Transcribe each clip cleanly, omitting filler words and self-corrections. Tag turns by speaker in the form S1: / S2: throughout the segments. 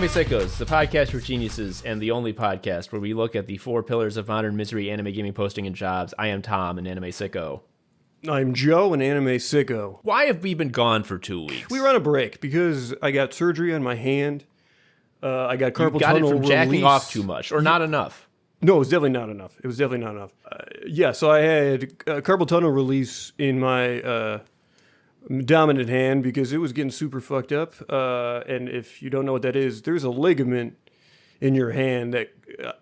S1: Anime Sickos, the podcast for geniuses and the only podcast where we look at the four pillars of modern misery, anime gaming, posting, and jobs. I am Tom, an anime sicko.
S2: I'm Joe, an anime sicko.
S1: Why have we been gone for 2 weeks?
S2: We were on a break because I got surgery on my hand. I got carpal tunnel release.
S1: You got it from jacking off too much, or not enough?
S2: No, it was definitely not enough. So I had carpal tunnel release in my dominant hand because it was getting super fucked up. And if you don't know what that is, there's a ligament in your hand that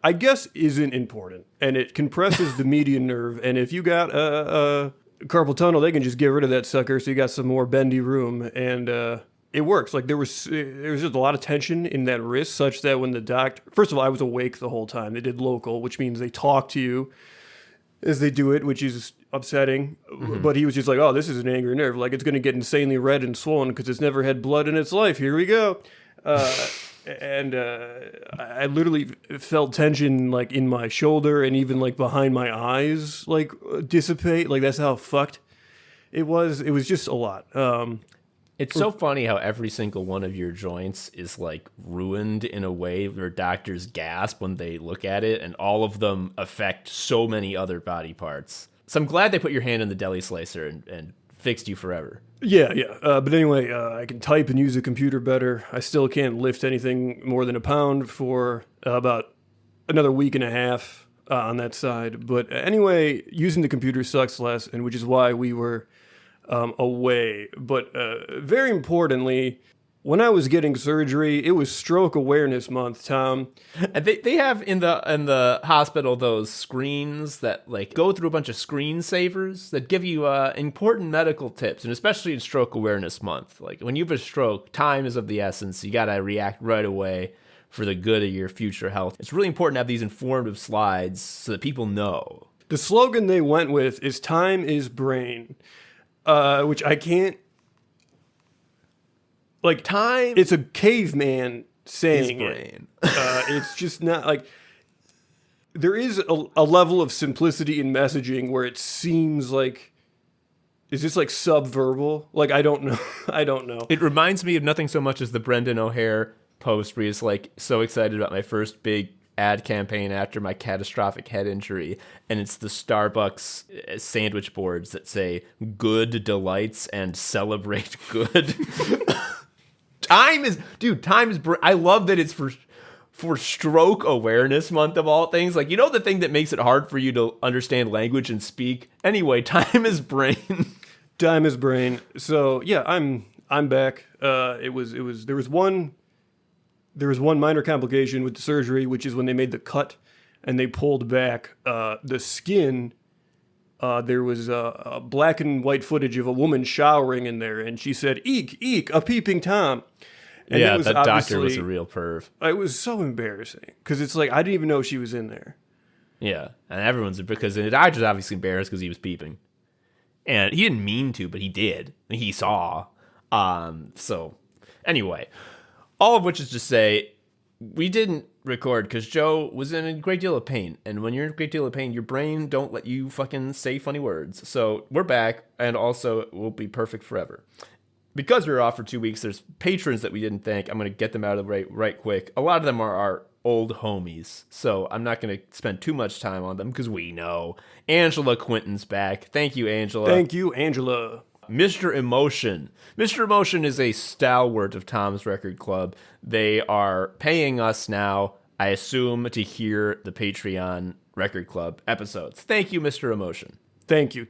S2: I guess isn't important. And it compresses the median nerve. And if you got a carpal tunnel, they can just get rid of that sucker so you got some more bendy room. And it works. Like there was just a lot of tension in that wrist such that when the doctor... First of all, I was awake the whole time. They did local, which means they talk to you as they do it, which is upsetting. Mm-hmm. But he was just like, oh, this is an angry nerve. Like, it's going to get insanely red and swollen because it's never had blood in its life. Here we go. And I literally felt tension, like, in my shoulder and even, like, behind my eyes, like, dissipate. Like, that's how fucked it was. It was just a lot.
S1: It's so funny how every single one of your joints is like ruined in a way where doctors gasp when they look at it, and all of them affect so many other body parts. So I'm glad they put your hand in the deli slicer and fixed you forever.
S2: Yeah. But anyway, I can type and use a computer better. I still can't lift anything more than a pound for about another week and a half on that side. But anyway, using the computer sucks less, and which is why we were... away. But very importantly, when I was getting surgery, it was Stroke Awareness Month, Tom.
S1: And they have in the hospital those screens that like go through a bunch of screensavers that give you important medical tips, and especially in Stroke Awareness Month. Like when you have a stroke, time is of the essence. You gotta react right away for the good of your future health. It's really important to have these informative slides so that people know.
S2: The slogan they went with is "Time is brain." Which I can't... Like,
S1: time...
S2: It's a caveman saying
S1: it.
S2: It's just not, like... There is a level of simplicity in messaging where it seems like... Is this, like, subverbal? Like, I don't know.
S1: It reminds me of nothing so much as the Brendan O'Hare post where he's, like, so excited about my first big ad campaign after my catastrophic head injury, and it's the Starbucks sandwich boards that say good delights and celebrate good. Time is I love that it's for Stroke Awareness Month of all things. Like, you know, the thing that makes it hard for you to understand language and speak. Anyway, time is brain.
S2: Time is brain. So yeah, I'm back. There was one minor complication with the surgery, which is when they made the cut and they pulled back the skin. There was a black and white footage of a woman showering in there, and she said, "Eek, eek, a peeping Tom." And
S1: yeah, that doctor was a real perv.
S2: It was so embarrassing because it's like I didn't even know she was in there.
S1: Yeah, and because the doctor's obviously embarrassed because he was peeping, and he didn't mean to, but he did. He saw. So anyway. All of which is to say, we didn't record because Joe was in a great deal of pain. And when you're in a great deal of pain, your brain don't let you fucking say funny words. So we're back, and also it will be perfect forever. Because we were off for 2 weeks, there's patrons that we didn't thank. I'm going to get them out of the way right quick. A lot of them are our old homies, so I'm not going to spend too much time on them because we know. Angela Quinton's back. Thank you, Angela.
S2: Thank you, Angela.
S1: Mr. Emotion. Mr. Emotion is a stalwart of Tom's Record Club. They are paying us now, I assume, to hear the Patreon Record Club episodes. Thank you, Mr. Emotion.
S2: Thank you.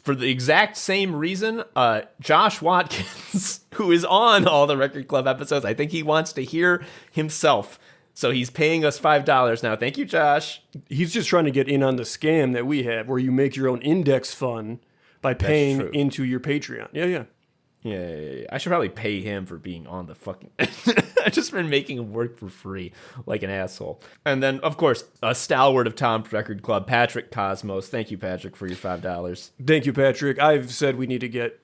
S1: For the exact same reason, Josh Watkins, who is on all the Record Club episodes, I think he wants to hear himself. So he's paying us $5 now. Thank you, Josh.
S2: He's just trying to get in on the scam that we have, where you make your own index fund by paying into your Patreon. Yeah.
S1: I should probably pay him for being on the fucking... I've just been making him work for free like an asshole. And then, of course, a stalwart of Tom's Record Club, Patrick Cosmos. Thank you, Patrick, for your $5.
S2: Thank you, Patrick. I've said we need to get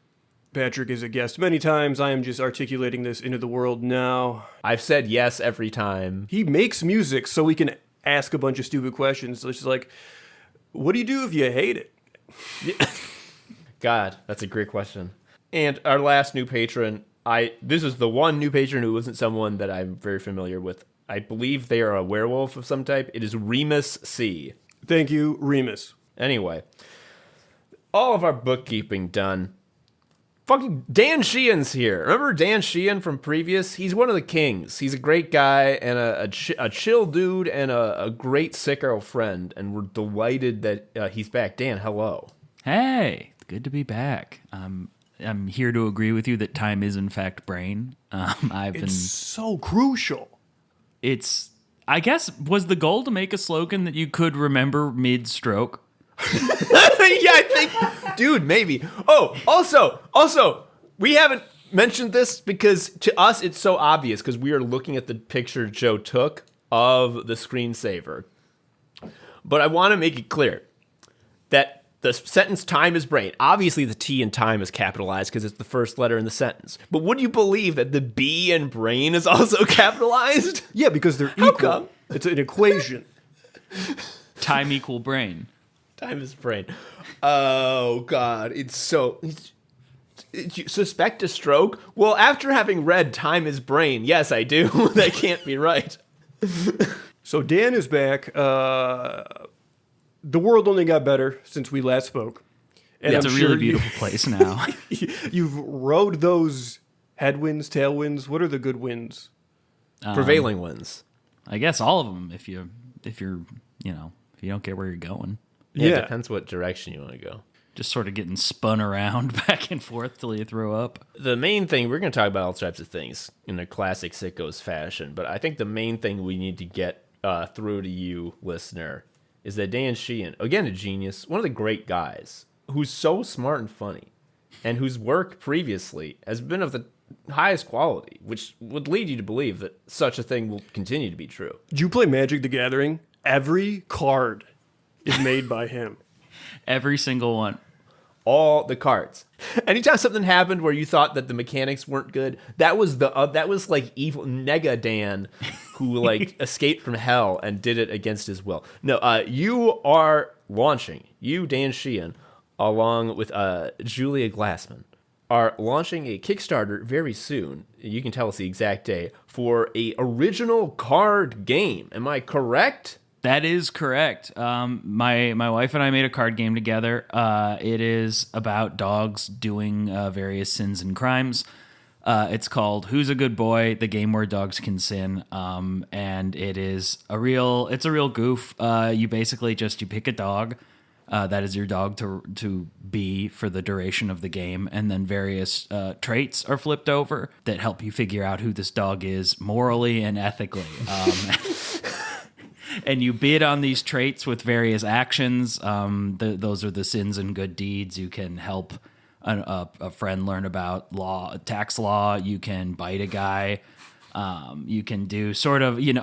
S2: Patrick as a guest many times. I am just articulating this into the world now.
S1: I've said yes every time.
S2: He makes music so we can ask a bunch of stupid questions. So it's just like, what do you do if you hate it?
S1: God, that's a great question. And our last new patron, This is the one new patron who isn't someone that I'm very familiar with. I believe they are a werewolf of some type. It is Remus C.
S2: Thank you, Remus.
S1: Anyway, all of our bookkeeping done. Fucking Dan Sheehan's here. Remember Dan Sheehan from previous? He's one of the kings. He's a great guy and a chill dude and a great sicko friend. And we're delighted that he's back. Dan, hello.
S3: Hey, good to be back. I'm here to agree with you that time is in fact brain.
S2: It's so crucial.
S3: I guess, was the goal to make a slogan that you could remember mid-stroke?
S1: Yeah, I think, dude, maybe. Oh, also, we haven't mentioned this because to us it's so obvious because we are looking at the picture Joe took of the screensaver. But I want to make it clear that the sentence "time is brain." Obviously, the T in time is capitalized because it's the first letter in the sentence. But would you believe that the B in brain is also capitalized?
S2: Yeah, because they're
S1: How
S2: equal.
S1: come?
S2: It's an equation.
S3: Time equal brain.
S1: Time is brain. Oh, God. It's so... You suspect a stroke? Well, after having read Time is Brain, yes, I do. That can't be right.
S2: So Dan is back. The world only got better since we last spoke. And
S3: It's
S2: I'm
S3: a
S2: sure
S3: really beautiful place now.
S2: you've rode those headwinds, tailwinds. What are the good winds?
S1: Prevailing wins.
S3: I guess all of them if you're, if you don't get where you're going.
S1: Yeah,
S2: Yeah.
S1: it depends what direction you want to go.
S3: Just sort of getting spun around back and forth till you throw up.
S1: The main thing, we're going to talk about all types of things in a classic sickos fashion, but I think the main thing we need to get through to you, listener, is that Dan Sheehan, again, a genius, one of the great guys, who's so smart and funny, and whose work previously has been of the highest quality, which would lead you to believe that such a thing will continue to be true.
S2: Did you play Magic the Gathering? Every card is made by him.
S3: Every single one.
S1: All the cards. Anytime something happened where you thought that the mechanics weren't good, that was like evil Nega Dan, who like escaped from hell and did it against his will. No, you are launching. You, Dan Sheehan, along with Julia Glassman, are launching a Kickstarter very soon. You can tell us the exact day for a original card game. Am I correct?
S3: That is correct. My wife and I made a card game together. It is about dogs doing various sins and crimes. It's called Who's a Good Boy? The Game Where Dogs Can Sin. And it's a real goof. You basically you pick a dog. That is your dog to be for the duration of the game, and then various traits are flipped over that help you figure out who this dog is morally and ethically. And you bid on these traits with various actions. Those are the sins and good deeds. You can help a friend learn about tax law. You can bite a guy. You can do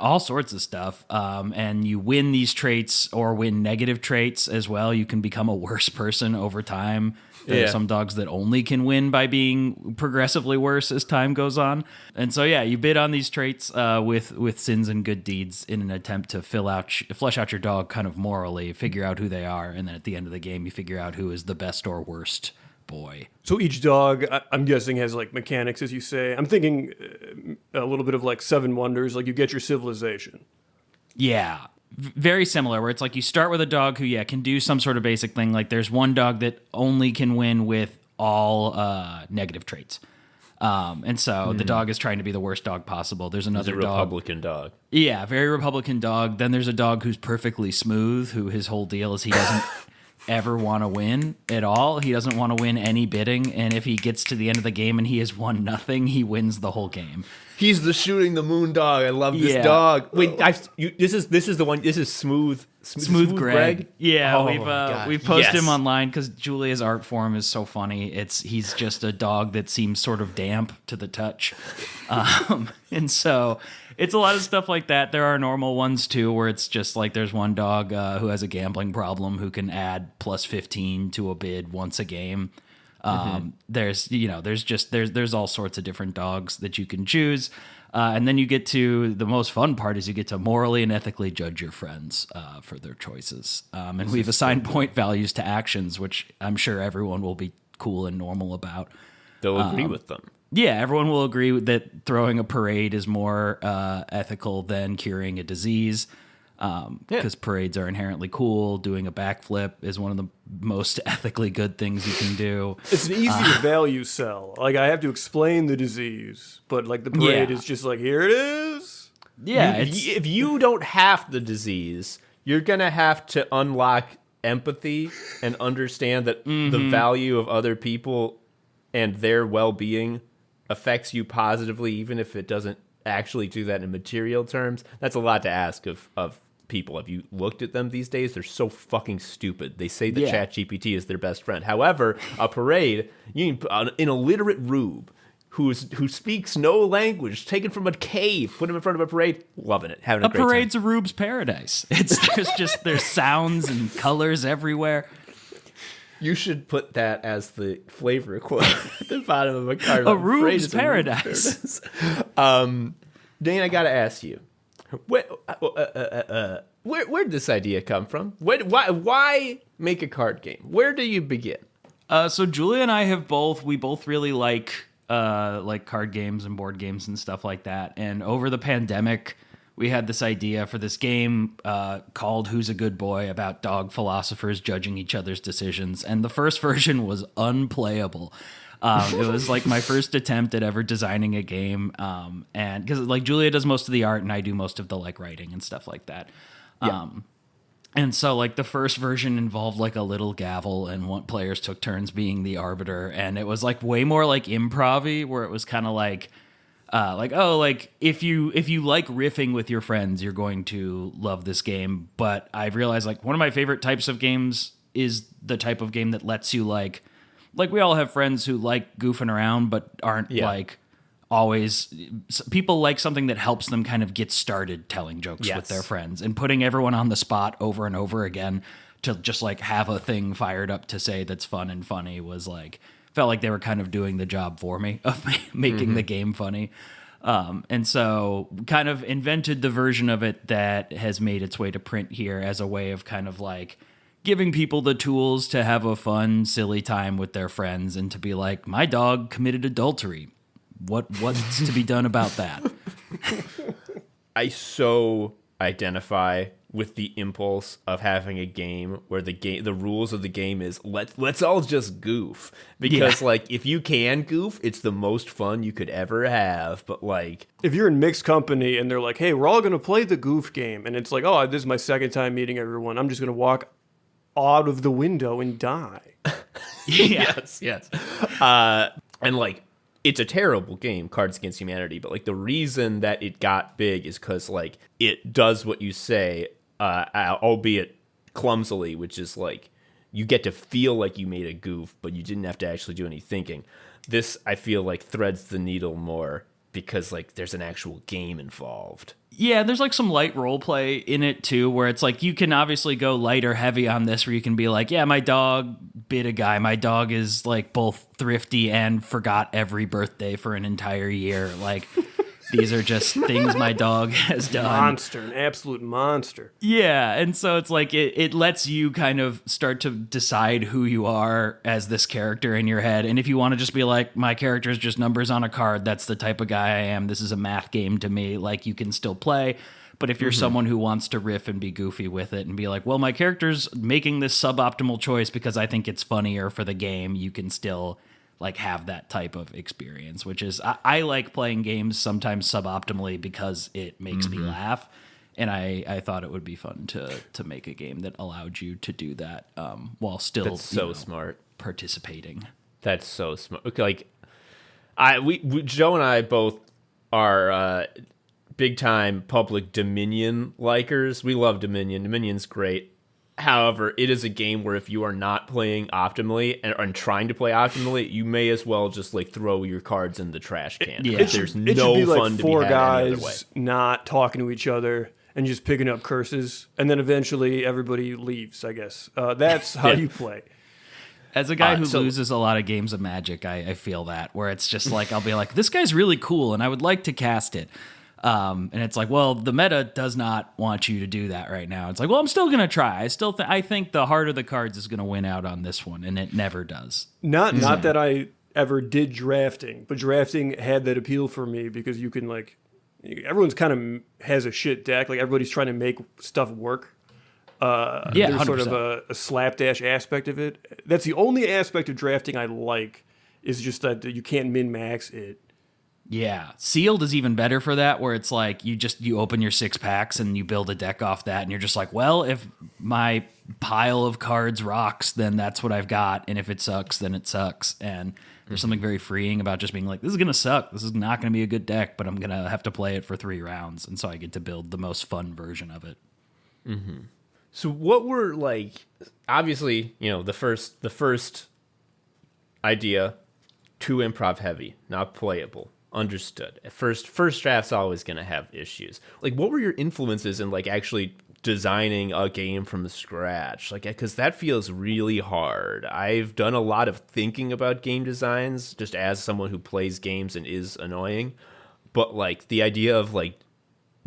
S3: all sorts of stuff. And you win these traits or win negative traits as well. You can become a worse person over time. There are some dogs that only can win by being progressively worse as time goes on. And so, you bid on these traits with sins and good deeds in an attempt to flesh out your dog kind of morally, figure out who they are. And then at the end of the game, you figure out who is the best or worst boy.
S2: So each dog, I'm guessing, has like mechanics, as you say. I'm thinking a little bit of like Seven Wonders, like you get your civilization.
S3: Yeah. Very similar, where it's like you start with a dog who, can do some sort of basic thing. Like there's one dog that only can win with all negative traits. And so the dog is trying to be the worst dog possible. There's another
S1: He's a Republican dog.
S3: Yeah, very Republican dog. Then there's a dog who's perfectly smooth, who his whole deal is he doesn't ever want to win at all. He doesn't want to win any bidding. And if he gets to the end of the game and he has won nothing, he wins the whole game.
S1: He's the shooting the moon dog. I love this dog. Wait, this is the one. This is Smooth Greg.
S3: Yeah,
S1: Oh,
S3: we've posted him online because Julia's art form is so funny. He's just a dog that seems sort of damp to the touch, and so it's a lot of stuff like that. There are normal ones too, where it's just like there's one dog who has a gambling problem who can add plus 15 to a bid once a game. There's all sorts of different dogs that you can choose. And then you get to the most fun part is you get to morally and ethically judge your friends for their choices. And we've assigned point values to actions, which I'm sure everyone will be cool and normal about.
S1: They'll agree with them.
S3: Yeah, everyone will agree that throwing a parade is more ethical than curing a disease. Because parades are inherently cool. Doing a backflip is one of the most ethically good things you can do.
S2: It's an easy to value sell. Like, I have to explain the disease, but like the parade is just like, here it is.
S3: Yeah,
S1: If you don't have the disease, you're gonna have to unlock empathy and understand that the value of other people and their well-being affects you positively, even if it doesn't actually do that in material terms. That's a lot to ask of people. Have you looked at them these days? They're so fucking stupid. They say that ChatGPT is their best friend. However, a parade, you an illiterate rube who speaks no language, taken from a cave, put him in front of a parade, loving it, having a great time.
S3: A parade's a rube's paradise. There's sounds and colors everywhere.
S1: You should put that as the flavor quote at the bottom of a card.
S3: A rube's paradise.
S1: Dan, I gotta ask you, where did this idea come from? Why make a card game? Where do you begin?
S3: So Julia and I we both really like card games and board games and stuff like that. And over the pandemic, we had this idea for this game called Who's a Good Boy, about dog philosophers judging each other's decisions. And the first version was unplayable. It was like my first attempt at ever designing a game. And because like Julia does most of the art and I do most of the like writing and stuff like that.
S1: Yeah.
S3: And so like the first version involved like a little gavel and one players took turns being the arbiter. And it was like way more like improv-y, where it was kind of like if you like riffing with your friends, you're going to love this game. But I've realized like one of my favorite types of games is the type of game that lets you like we all have friends who like goofing around but aren't like always. People like something that helps them kind of get started telling jokes with their friends, and putting everyone on the spot over and over again to just like have a thing fired up to say that's fun and funny was like, felt like they were kind of doing the job for me of making the game funny. And so kind of invented the version of it that has made its way to print here as a way of kind of like giving people the tools to have a fun, silly time with their friends and to be like, my dog committed adultery. What's to be done about that?
S1: I so identify with the impulse of having a game where the rules of the game is let's all just goof, because like if you can goof, it's the most fun you could ever have. But like
S2: if you're in mixed company and they're like, hey, we're all going to play the goof game, and it's like, oh, this is my second time meeting everyone, I'm just going to walk out of the window and die.
S1: Yes. And like, it's a terrible game, Cards Against Humanity, but like the reason that it got big is because like it does what you say, albeit clumsily, which is like you get to feel like you made a goof, but you didn't have to actually do any thinking. This, I feel like, threads the needle more because like there's an actual game involved.
S3: Yeah, there's like some light role play in it too, where it's like you can obviously go light or heavy on this, where you can be like, yeah, my dog bit a guy. My dog is like both thrifty and forgot every birthday for an entire year. Like these are just things my dog has done.
S2: Monster, an absolute monster.
S3: Yeah, and so it's like it lets you kind of start to decide who you are as this character in your head. And if you want to just be like, my character is just numbers on a card, that's the type of guy I am, this is a math game to me, like you can still play. But if you're someone who wants to riff and be goofy with it and be like, well, my character's making this suboptimal choice because I think it's funnier for the game, you can still like have that type of experience, which is I like playing games sometimes suboptimally because it makes me laugh, and I thought it would be fun to make a game that allowed you to do that while still
S1: That's so smart
S3: participating.
S1: That's so smart. Okay, like we Joe and I both are big time public Dominion likers. We love Dominion. Dominion's great. However, it is a game where if you are not playing optimally and trying to play optimally, you may as well just like throw your cards in the trash can.
S3: Yeah.
S1: There's
S2: It
S1: no
S2: should be like
S1: fun to be
S2: four
S1: had any other way.
S2: guys not talking to each other and just picking up curses, and then eventually everybody leaves, I guess. That's how you play.
S3: As a guy who loses a lot of games of Magic, I feel that, where it's just like, I'll be like, this guy's really cool and I would like to cast it. And it's like, well, the meta does not want you to do that right now. It's like, well, I'm still going to try. I think the heart of the cards is going to win out on this one, and it never does.
S2: Not that I ever did drafting, but drafting had that appeal for me because you can like, everyone's kind of has a shit deck. Like everybody's trying to make stuff work. There's
S3: 100%.
S2: sort of a slapdash aspect of it. That's the only aspect of drafting I like, is just that you can't min-max it.
S3: Yeah, sealed is even better for that, where it's like you open your 6-packs and you build a deck off that, and you're just like, well, if my pile of cards rocks, then that's what I've got, and if it sucks, then it sucks. And there's something very freeing about just being like, this is gonna suck, this is not gonna be a good deck, but I'm gonna have to play it for 3 rounds, and so I get to build the most fun version of it.
S1: So what were like, obviously, the first idea, too improv heavy, not playable. Understood. At first draft's always going to have issues. Like, what were your influences in like actually designing a game from scratch? Like, because that feels really hard. I've done a lot of thinking about game designs just as someone who plays games and is annoying. But like the idea of like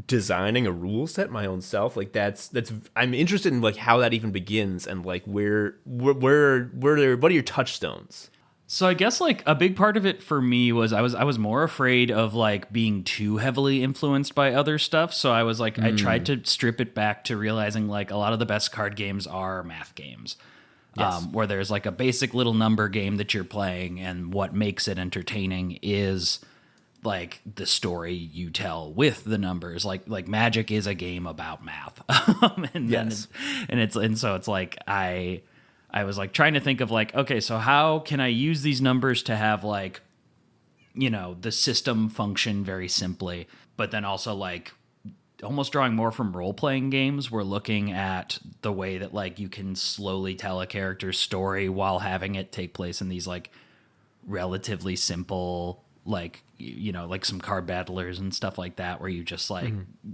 S1: designing a rule set my own self, like that's I'm interested in like how that even begins, and like where what are your touchstones?
S3: So I guess like a big part of it for me was I was more afraid of like being too heavily influenced by other stuff. So I was like, I tried to strip it back to realizing like a lot of the best card games are math games.
S1: Yes.
S3: Where there's like a basic little number game that you're playing, and what makes it entertaining is like the story you tell with the numbers. Like Magic is a game about math. So it's like I was like trying to think of like, okay, so how can I use these numbers to have like, the system function very simply, but then also like almost drawing more from role-playing games. We're looking at the way that like you can slowly tell a character's story while having it take place in these like relatively simple, like, like some card battlers and stuff like that, where you just like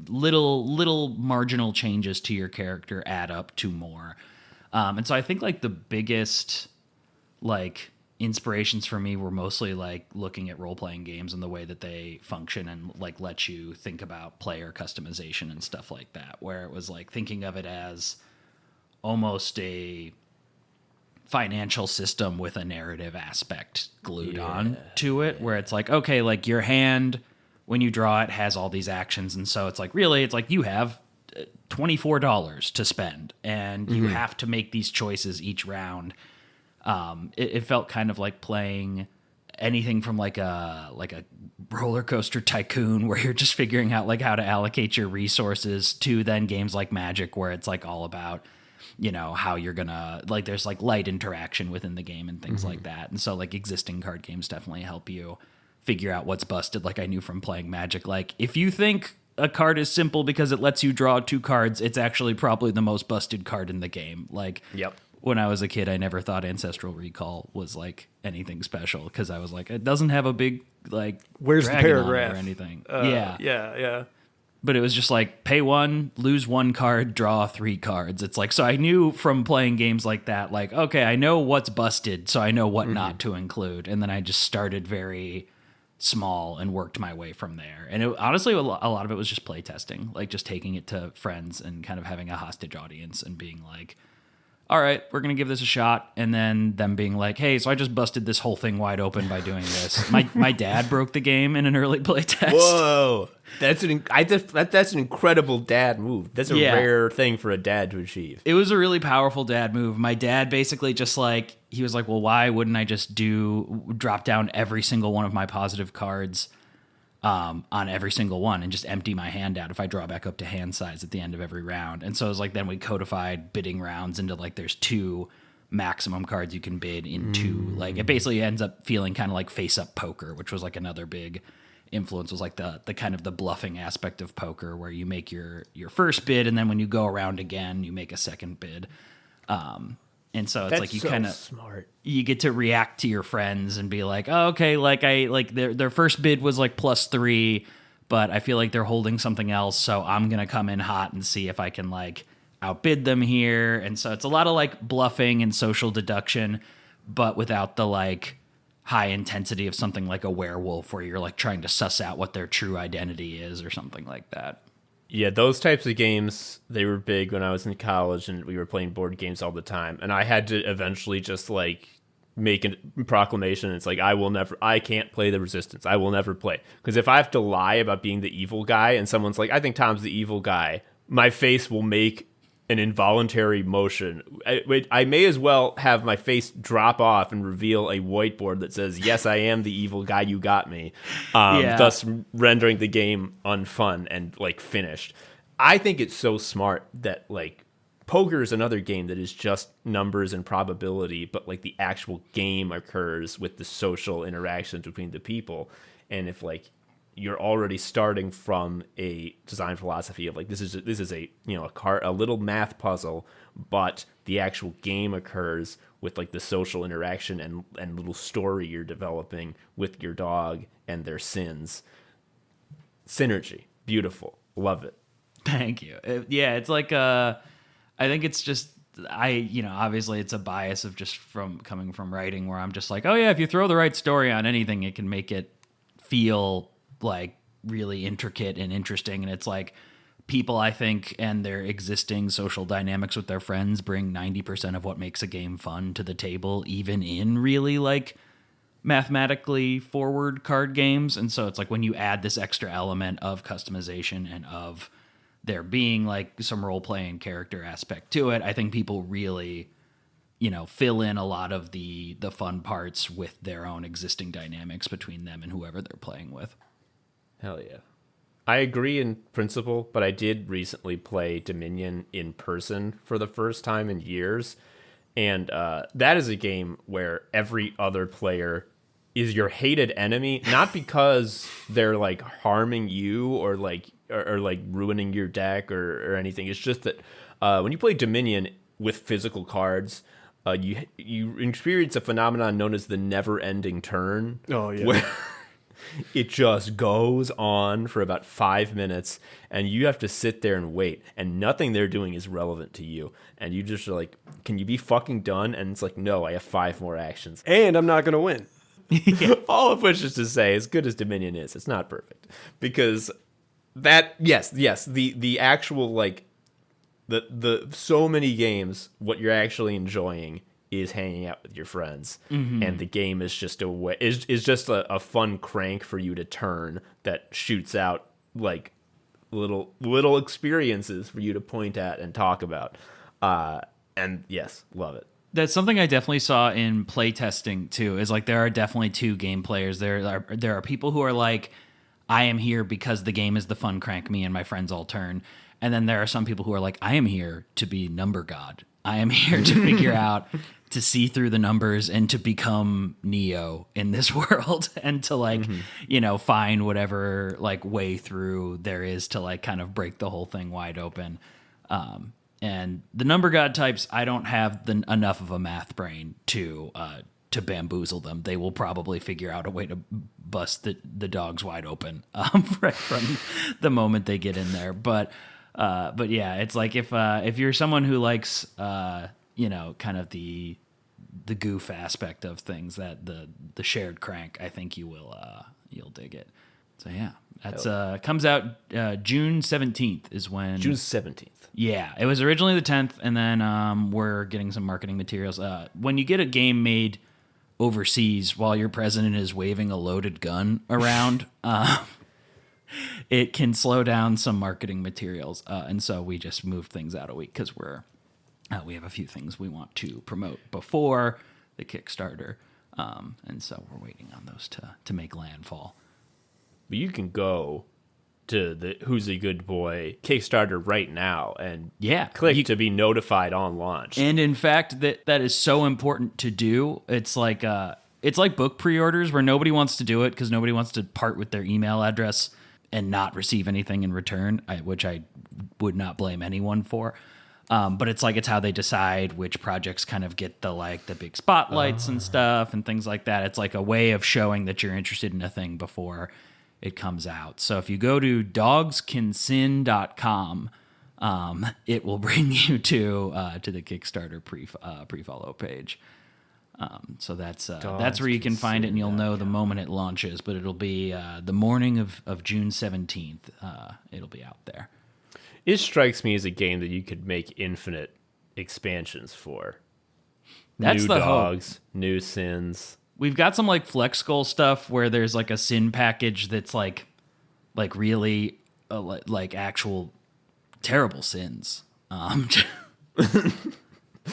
S3: little marginal changes to your character add up to more. And so I think like the biggest like inspirations for me were mostly like looking at role-playing games and the way that they function and like let you think about player customization and stuff like that, where it was like thinking of it as almost a financial system with a narrative aspect glued on to it, where it's like, okay, like your hand, when you draw it, has all these actions. And so it's like, really, it's like you have $24 to spend, and you have to make these choices each round. It felt kind of like playing anything from like a roller coaster tycoon, where you're just figuring out like how to allocate your resources, to then games like Magic, where it's like all about, how you're gonna like, there's like light interaction within the game and things like that. And so like existing card games definitely help you figure out what's busted. Like I knew from playing Magic, like if you think a card is simple because it lets you draw 2 cards, it's actually probably the most busted card in the game. Like,
S1: Yep.
S3: When I was a kid, I never thought Ancestral Recall was like anything special, because I was like, it doesn't have a big like
S2: Where's the
S3: dragon on it
S2: paragraph
S3: or anything.
S2: Yeah.
S3: But it was just like pay 1, lose 1 card, draw 3 cards. It's like, so I knew from playing games like that, like, okay, I know what's busted, so I know what not to include. And then I just started very small and worked my way from there. And honestly, a lot of it was just play testing, like just taking it to friends and kind of having a hostage audience and being like, all right, we're going to give this a shot. And then them being like, hey, so I just busted this whole thing wide open by doing this. My dad broke the game in an early play test.
S1: Whoa. That's an incredible dad move. That's a rare thing for a dad to achieve.
S3: It was a really powerful dad move. My dad basically just like, he was like, well, why wouldn't I just drop down every single one of my positive cards on every single one and just empty my hand out if I draw back up to hand size at the end of every round. And so it was like, then we codified bidding rounds into like, there's 2 maximum cards you can bid into. Like it basically ends up feeling kind of like face up poker, which was like another big influence, was like the kind of the bluffing aspect of poker, where you make your first bid, and then when you go around again, you make a second bid. And so it's like you kind of
S1: smart.
S3: You get to react to your friends and be like, oh, okay, like their first bid was like +3, but I feel like they're holding something else, so I'm gonna come in hot and see if I can like outbid them here. And so it's a lot of like bluffing and social deduction, but without the like high intensity of something like a werewolf, where you're like trying to suss out what their true identity is or something like that.
S1: Yeah, those types of games, they were big when I was in college, and we were playing board games all the time. And I had to eventually just like make a proclamation. It's like, I can't play the Resistance. I will never play. Because if I have to lie about being the evil guy and someone's like, I think Tom's the evil guy, my face will make an involuntary motion. I may as well have my face drop off and reveal a whiteboard that says, yes, I am the evil guy, you got me. Thus rendering the game unfun and like finished. I think it's so smart that like poker is another game that is just numbers and probability, but like the actual game occurs with the social interactions between the people. And if like you're already starting from a design philosophy of like this is a a little math puzzle, but the actual game occurs with like the social interaction and little story you're developing with your dog and their sins. Synergy, beautiful, love it.
S3: Thank you. It's like I think it's just obviously it's a bias of just from coming from writing where I'm just like, oh yeah, if you throw the right story on anything, it can make it feel like really intricate and interesting. And it's like people, I think, and their existing social dynamics with their friends bring 90% of what makes a game fun to the table, even in really like mathematically forward card games. And so it's like when you add this extra element of customization and of there being like some role playing character aspect to it, I think people really, fill in a lot of the fun parts with their own existing dynamics between them and whoever they're playing with.
S1: Hell yeah. I agree in principle, but I did recently play Dominion in person for the first time in years. And that is a game where every other player is your hated enemy, not because they're like harming you or like ruining your deck or anything. It's just that when you play Dominion with physical cards, you experience a phenomenon known as the never-ending turn.
S2: Oh, yeah.
S1: Where it just goes on for about 5 minutes, and you have to sit there and wait, and nothing they're doing is relevant to you. And you just are like, can you be fucking done? And it's like, no, I have 5 more actions.
S2: And I'm not going to win.
S1: All of which is to say, as good as Dominion is, it's not perfect. Because that, yes, the actual, like, the so many games, what you're actually enjoying is hanging out with your friends, and the game is just a fun crank for you to turn that shoots out like little experiences for you to point at and talk about. And yes, love it.
S3: That's something I definitely saw in playtesting too. Is like there are definitely two game players. There are people who are like, I am here because the game is the fun crank. Me and my friends all turn. And then there are some people who are like, I am here to be number god. I am here to figure out, to see through the numbers and to become Neo in this world and to like, find whatever like way through there is to like kind of break the whole thing wide open. And the number god types, I don't have enough of a math brain to bamboozle them. They will probably figure out a way to bust the dogs wide open right from the moment they get in there. But yeah, it's like if you're someone who likes kind of the goof aspect of things, that the shared crank, I think you'll dig it. So yeah, that's comes out June 17th is when.
S1: June 17th.
S3: Yeah, it was originally the 10th, and then we're getting some marketing materials. When you get a game made overseas while your president is waving a loaded gun around, it can slow down some marketing materials. And so we just moved things out a week because we have a few things we want to promote before the Kickstarter. And so we're waiting on those to make landfall.
S1: But you can go to the Who's a Good Boy Kickstarter right now and click to be notified on launch.
S3: And in fact, that is so important to do. It's like book pre-orders where nobody wants to do it because nobody wants to part with their email address and not receive anything in return, which I would not blame anyone for. But it's how they decide which projects kind of get the big spotlights and stuff and things like that. It's like a way of showing that you're interested in a thing before it comes out. So if you go to dogscansin.com, it will bring you to the Kickstarter pre-follow page. So that's where you can find it, and you'll know the moment it launches. But it'll be the morning of June 17th. It'll be out there.
S1: It strikes me as a game that you could make infinite expansions for.
S3: That's
S1: new
S3: the
S1: dogs, new sins.
S3: We've got some like flex goal stuff where there's like a sin package that's like really like actual terrible sins.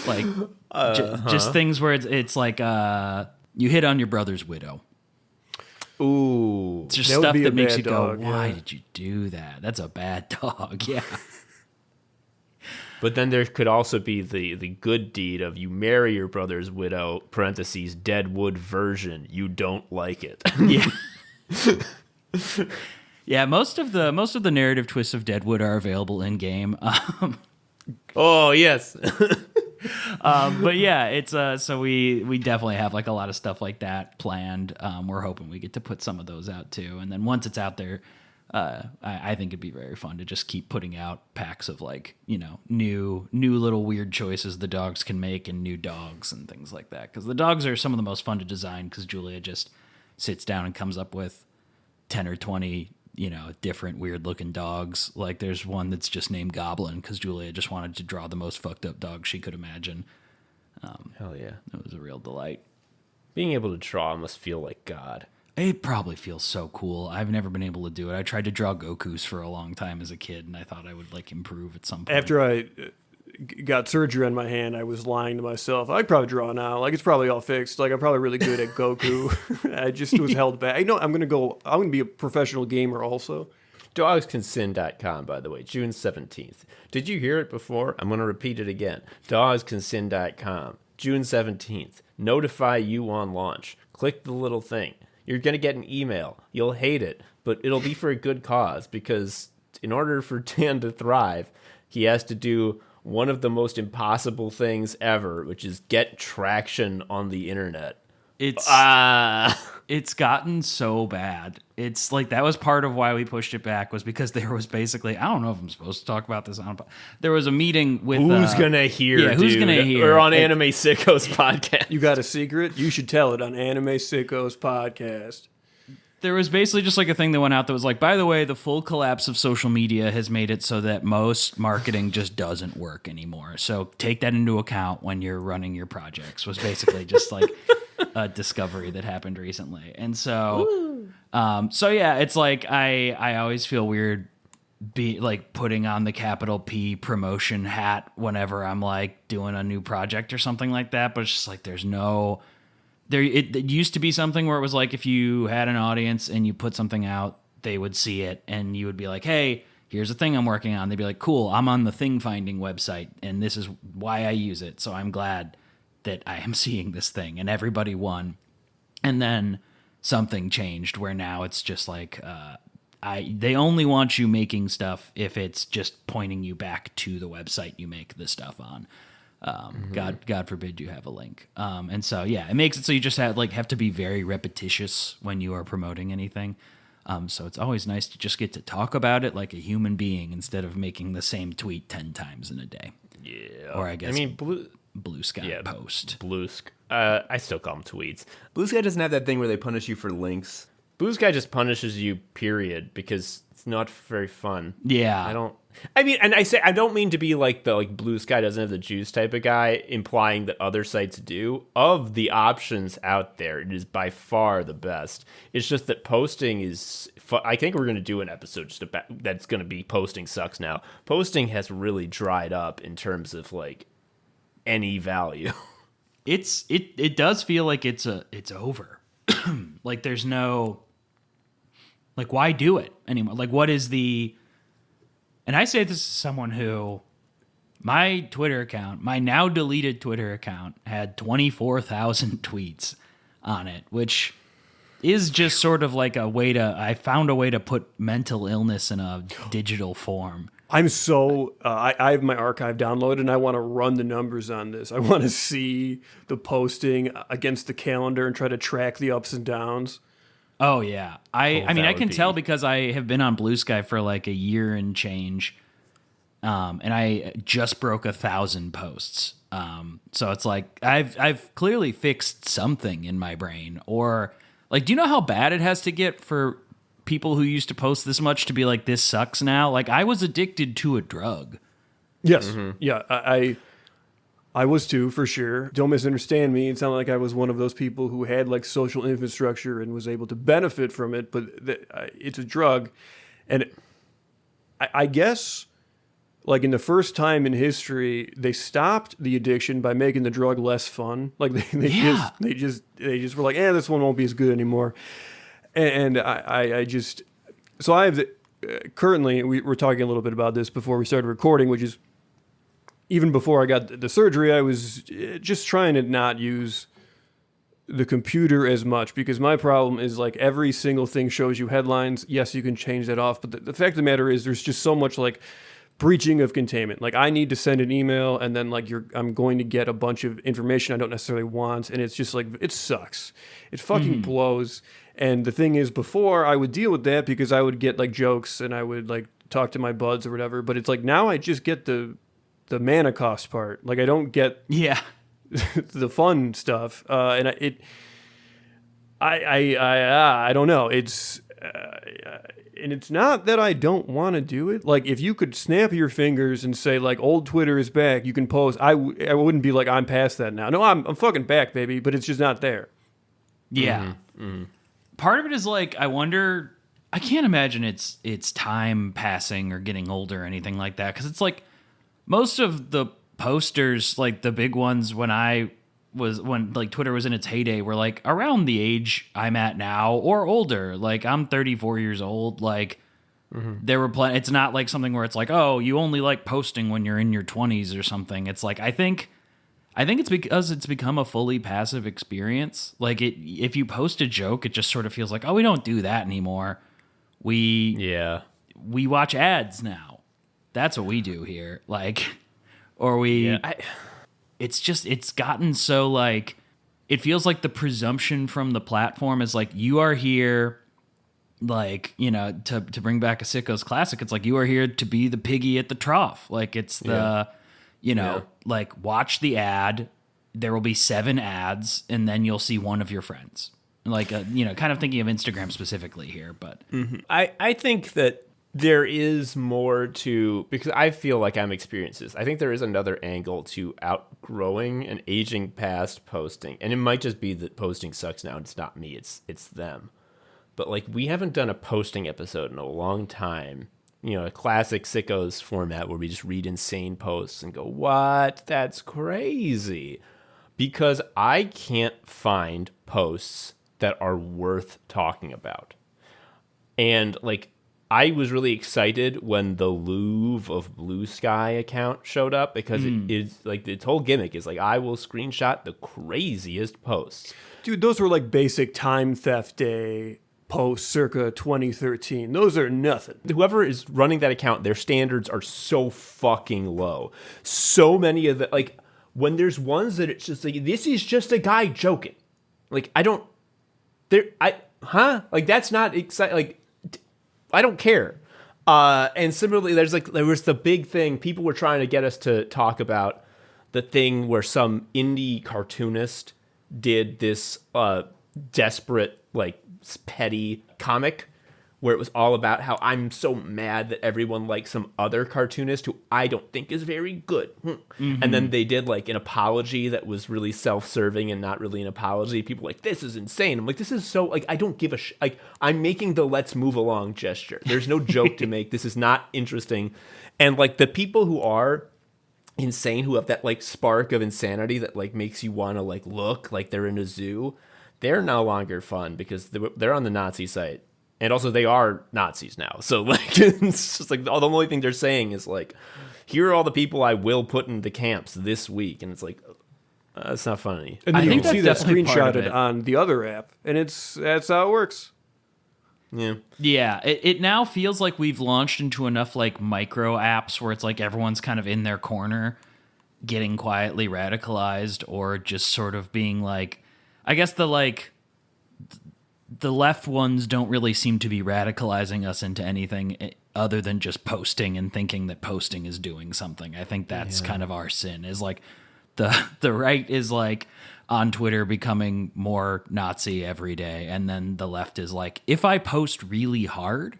S3: Like just things where it's like you hit on your brother's widow.
S1: Ooh.
S3: It's just
S2: That would
S3: stuff
S2: be a
S3: that makes
S2: bad
S3: you
S2: dog,
S3: go, why
S2: yeah.
S3: did you do that? That's a bad dog. Yeah.
S1: But then there could also be the good deed of you marry your brother's widow, parentheses, Deadwood version. You don't like it.
S3: Yeah. Yeah, most of the narrative twists of Deadwood are available in game.
S1: Oh, yes.
S3: But yeah, it's so we definitely have like a lot of stuff like that planned. We're hoping we get to put some of those out too, and then once it's out there, I think it'd be very fun to just keep putting out packs of like new little weird choices the dogs can make and new dogs and things like that. Because the dogs are some of the most fun to design because Julia just sits down and comes up with 10 or 20 different weird looking dogs. Like there's one that's just named Goblin because Julia just wanted to draw the most fucked up dog she could imagine.
S1: Hell yeah.
S3: It was a real delight.
S1: Being able to draw must feel like God.
S3: It probably feels so cool. I've never been able to do it. I tried to draw Goku's for a long time as a kid, and I thought I would like improve at some point.
S2: After I got surgery on my hand, I was lying to myself. I'd probably draw now. Like, it's probably all fixed. Like, I'm probably really good at Goku. I just was held back. I'm going to be a professional gamer also.
S1: Dogscansin.com, by the way, June 17th. Did you hear it before? I'm going to repeat it again. Dogscansin.com, June 17th. Notify you on launch. Click the little thing. You're going to get an email. You'll hate it, but it'll be for a good cause because in order for Dan to thrive, he has to do one of the most impossible things ever, which is get traction on the internet.
S3: It's gotten so bad. It's like that was part of why we pushed it back was because there was basically I don't know if I'm supposed to talk about this on, but there was a meeting with
S1: who's gonna hear?
S3: Yeah, who's
S1: dude?
S3: gonna hear?
S1: Or on Anime Sickos podcast.
S2: You got a secret? You should tell it on Anime Sickos podcast.
S3: There was basically just like a thing that went out that was like, by the way, the full collapse of social media has made it so that most marketing just doesn't work anymore. So take that into account when you're running your projects. Was basically just like a discovery that happened recently. And so, yeah, it's like I always feel weird putting on the capital P promotion hat whenever I'm like doing a new project or something like that. But it's just like it used to be something where it was like if you had an audience and you put something out, they would see it and you would be like, hey, here's a thing I'm working on. They'd be like, cool, I'm on the thing finding website and this is why I use it. So I'm glad that I am seeing this thing, and everybody won. And then something changed where now it's just like they only want you making stuff if it's just pointing you back to the website you make the stuff on. God forbid you have a link. And so yeah, it makes it so you just have to be very repetitious when you are promoting anything. So it's always nice to just get to talk about it like a human being instead of making the same tweet 10 times in a day.
S1: Yeah.
S3: Or I guess Blue Sky
S1: yeah,
S3: post.
S1: I still call them tweets. Blue Sky doesn't have that thing where they punish you for links. Blue Sky just punishes you, period, because it's not very fun.
S3: Yeah.
S1: I don't mean to be like Blue Sky doesn't have the juice type of guy, implying that other sites do. Of the options out there, it is by far the best. It's just that posting is I think we're going to do an episode just about that's going to be posting sucks now. Posting has really dried up in terms of like any value.
S3: It does feel like it's over. Like there's no like why do it anymore? Like what is the and I say this as someone who my Twitter account, my now deleted Twitter account had 24,000 tweets on it, which is just sort of like I found a way to put mental illness in a digital form.
S2: I'm so I have my archive downloaded and I want to run the numbers on this. I want to see the posting against the calendar and try to track the ups and downs.
S3: Oh yeah, I can tell because I have been on Blue Sky for like a year and change, and I just broke 1,000 posts. So it's like I've clearly fixed something in my brain. Or like, do you know how bad it has to get for people who used to post this much to be like, this sucks now? Like I was addicted to a drug.
S2: Yes. Mm-hmm. Yeah. I was too, for sure. Don't misunderstand me. It sounded like I was one of those people who had like social infrastructure and was able to benefit from it, but it's a drug. And I guess like in the first time in history, they stopped the addiction by making the drug less fun. Like they just were like, this one won't be as good anymore. And I just, so I have currently, we were talking a little bit about this before we started recording, which is even before I got the surgery, I was just trying to not use the computer as much, because my problem is like every single thing shows you headlines. Yes, you can change that off, but the fact of the matter is there's just so much like breaching of containment. Like I need to send an email and then like I'm going to get a bunch of information I don't necessarily want, and it's just like it sucks. It fucking blows. And the thing is, before I would deal with that because I would get like jokes and I would like talk to my buds or whatever, but it's like now I just get the mana cost part. Like I don't get the fun stuff, and I don't know. It's and it's not that I don't want to do it. Like if you could snap your fingers and say like old Twitter is back, you can post. I wouldn't be like I'm past that now. No, I'm fucking back, baby. But it's just not there.
S3: Yeah. Part of it is like I wonder. I can't imagine it's time passing or getting older or anything like that, because it's like most of the posters, like the big ones when like Twitter was in its heyday, were like around the age I'm at now or older. Like I'm 34 years old. Like there were plenty. It's not like something where it's like, oh, you only like posting when you're in your 20s or something. It's like I think it's because it's become a fully passive experience. Like if you post a joke, it just sort of feels like, oh, we don't do that anymore. We watch ads now. That's what we do here. Like, or it's gotten so like, it feels like the presumption from the platform is like, you are here, like, you know, to bring back a Sicko's classic. It's like, you are here to be the piggy at the trough. Like it's like watch the ad. There will be 7 ads and then you'll see one of your friends. Like, kind of thinking of Instagram specifically here, but
S1: I think that there is more to, because I feel like I'm experienced this. I think there is another angle to outgrowing and aging past posting. And it might just be that posting sucks now. It's not me. It's them. But like, we haven't done a posting episode in a long time. You know, a classic Sickos format where we just read insane posts and go, what? That's crazy. Because I can't find posts that are worth talking about. And like, I was really excited when the Louvre of Blue Sky account showed up, because it is like, its whole gimmick is like, I will screenshot the craziest posts.
S2: Dude, those were like basic time theft day posts circa 2013. Those are nothing.
S1: Whoever is running that account, their standards are so fucking low. So many of the, like, when there's ones that it's just like, this is just a guy joking. Like, like, that's not exciting. Like, I don't care. And similarly, there was the big thing. People were trying to get us to talk about the thing where some indie cartoonist did this desperate, like, petty comic where it was all about how I'm so mad that everyone likes some other cartoonist who I don't think is very good. And then they did like an apology that was really self-serving and not really an apology. People were like, this is insane. I'm like, this is so, like, I don't give a like, I'm making the let's move along gesture. There's no joke to make. This is not interesting. And like, the people who are insane, who have that like spark of insanity that like makes you want to like look like they're in a zoo, they're no longer fun because they're on the Nazi site. And also, they are Nazis now. So, like, it's just like the only thing they're saying is, like, here are all the people I will put into camps this week. And it's like, that's not funny.
S2: And then you can see that
S3: screenshotted
S2: screenshotted on the other app. And that's how it works.
S1: Yeah.
S3: Yeah. It now feels like we've launched into enough, like, micro apps where it's like everyone's kind of in their corner getting quietly radicalized, or just sort of being like, I guess the left ones don't really seem to be radicalizing us into anything other than just posting and thinking that posting is doing something. I think that's kind of our sin, is like the right is like on Twitter becoming more Nazi every day. And then the left is like, if I post really hard,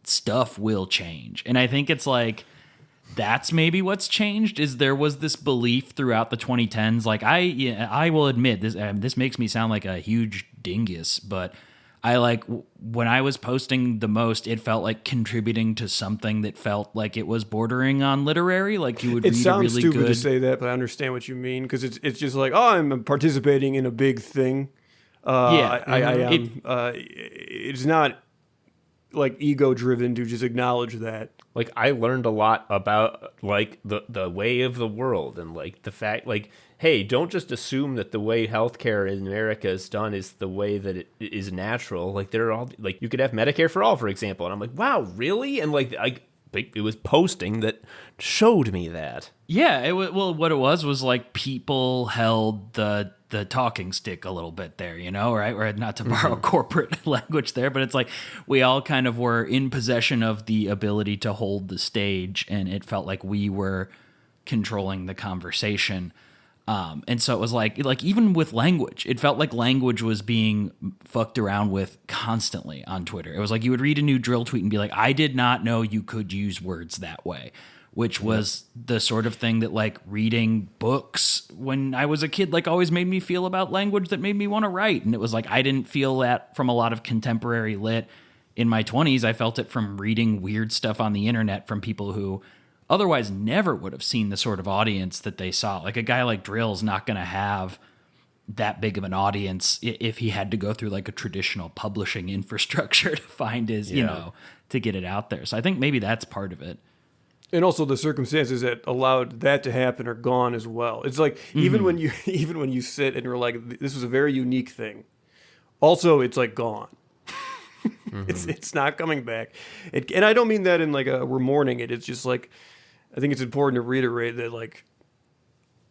S3: stuff will change. And I think it's like, that's maybe what's changed. Is there was this belief throughout the 2010s. Like I will admit this. This makes me sound like a huge dingus, but I like when I was posting the most, it felt like contributing to something that felt like it was bordering on literary. Like you would
S2: It
S3: read a
S2: sounds
S3: really
S2: stupid
S3: good.
S2: to say that, but I understand what you mean because it's just like, oh, I'm participating in a big thing.
S3: Yeah.
S2: I am. It's not like ego driven to just acknowledge that.
S1: Like I learned a lot about like the way of the world and like the fact like, hey, don't just assume that the way healthcare in America is done is the way that it is natural. Like there are all like you could have Medicare for all, for example, and I'm like, wow, really? And like it was posting that showed me that.
S3: Yeah, it was, well, what it was like people held the talking stick a little bit there, you know, right? Or not to borrow corporate language there, but it's like we all kind of were in possession of the ability to hold the stage, and it felt like we were controlling the conversation. And so it was like even with language, it felt like language was being fucked around with constantly on Twitter. It was like you would read a new drill tweet and be like, I did not know you could use words that way, which was the sort of thing that like reading books when I was a kid, like always made me feel about language that made me want to write. And it was like, I didn't feel that from a lot of contemporary lit in my 20s. I felt it from reading weird stuff on the internet from people who otherwise never would have seen the sort of audience that they saw. Like a guy like Drill's not going to have that big of an audience if he had to go through like a traditional publishing infrastructure to find his, you know, to get it out there. So I think maybe that's part of it.
S2: And also the circumstances that allowed that to happen are gone as well. It's like even when you sit and you're like, this was a very unique thing. Also, it's like gone. It's not coming back. And I don't mean that in like we're mourning it. It's just like I think it's important to reiterate that like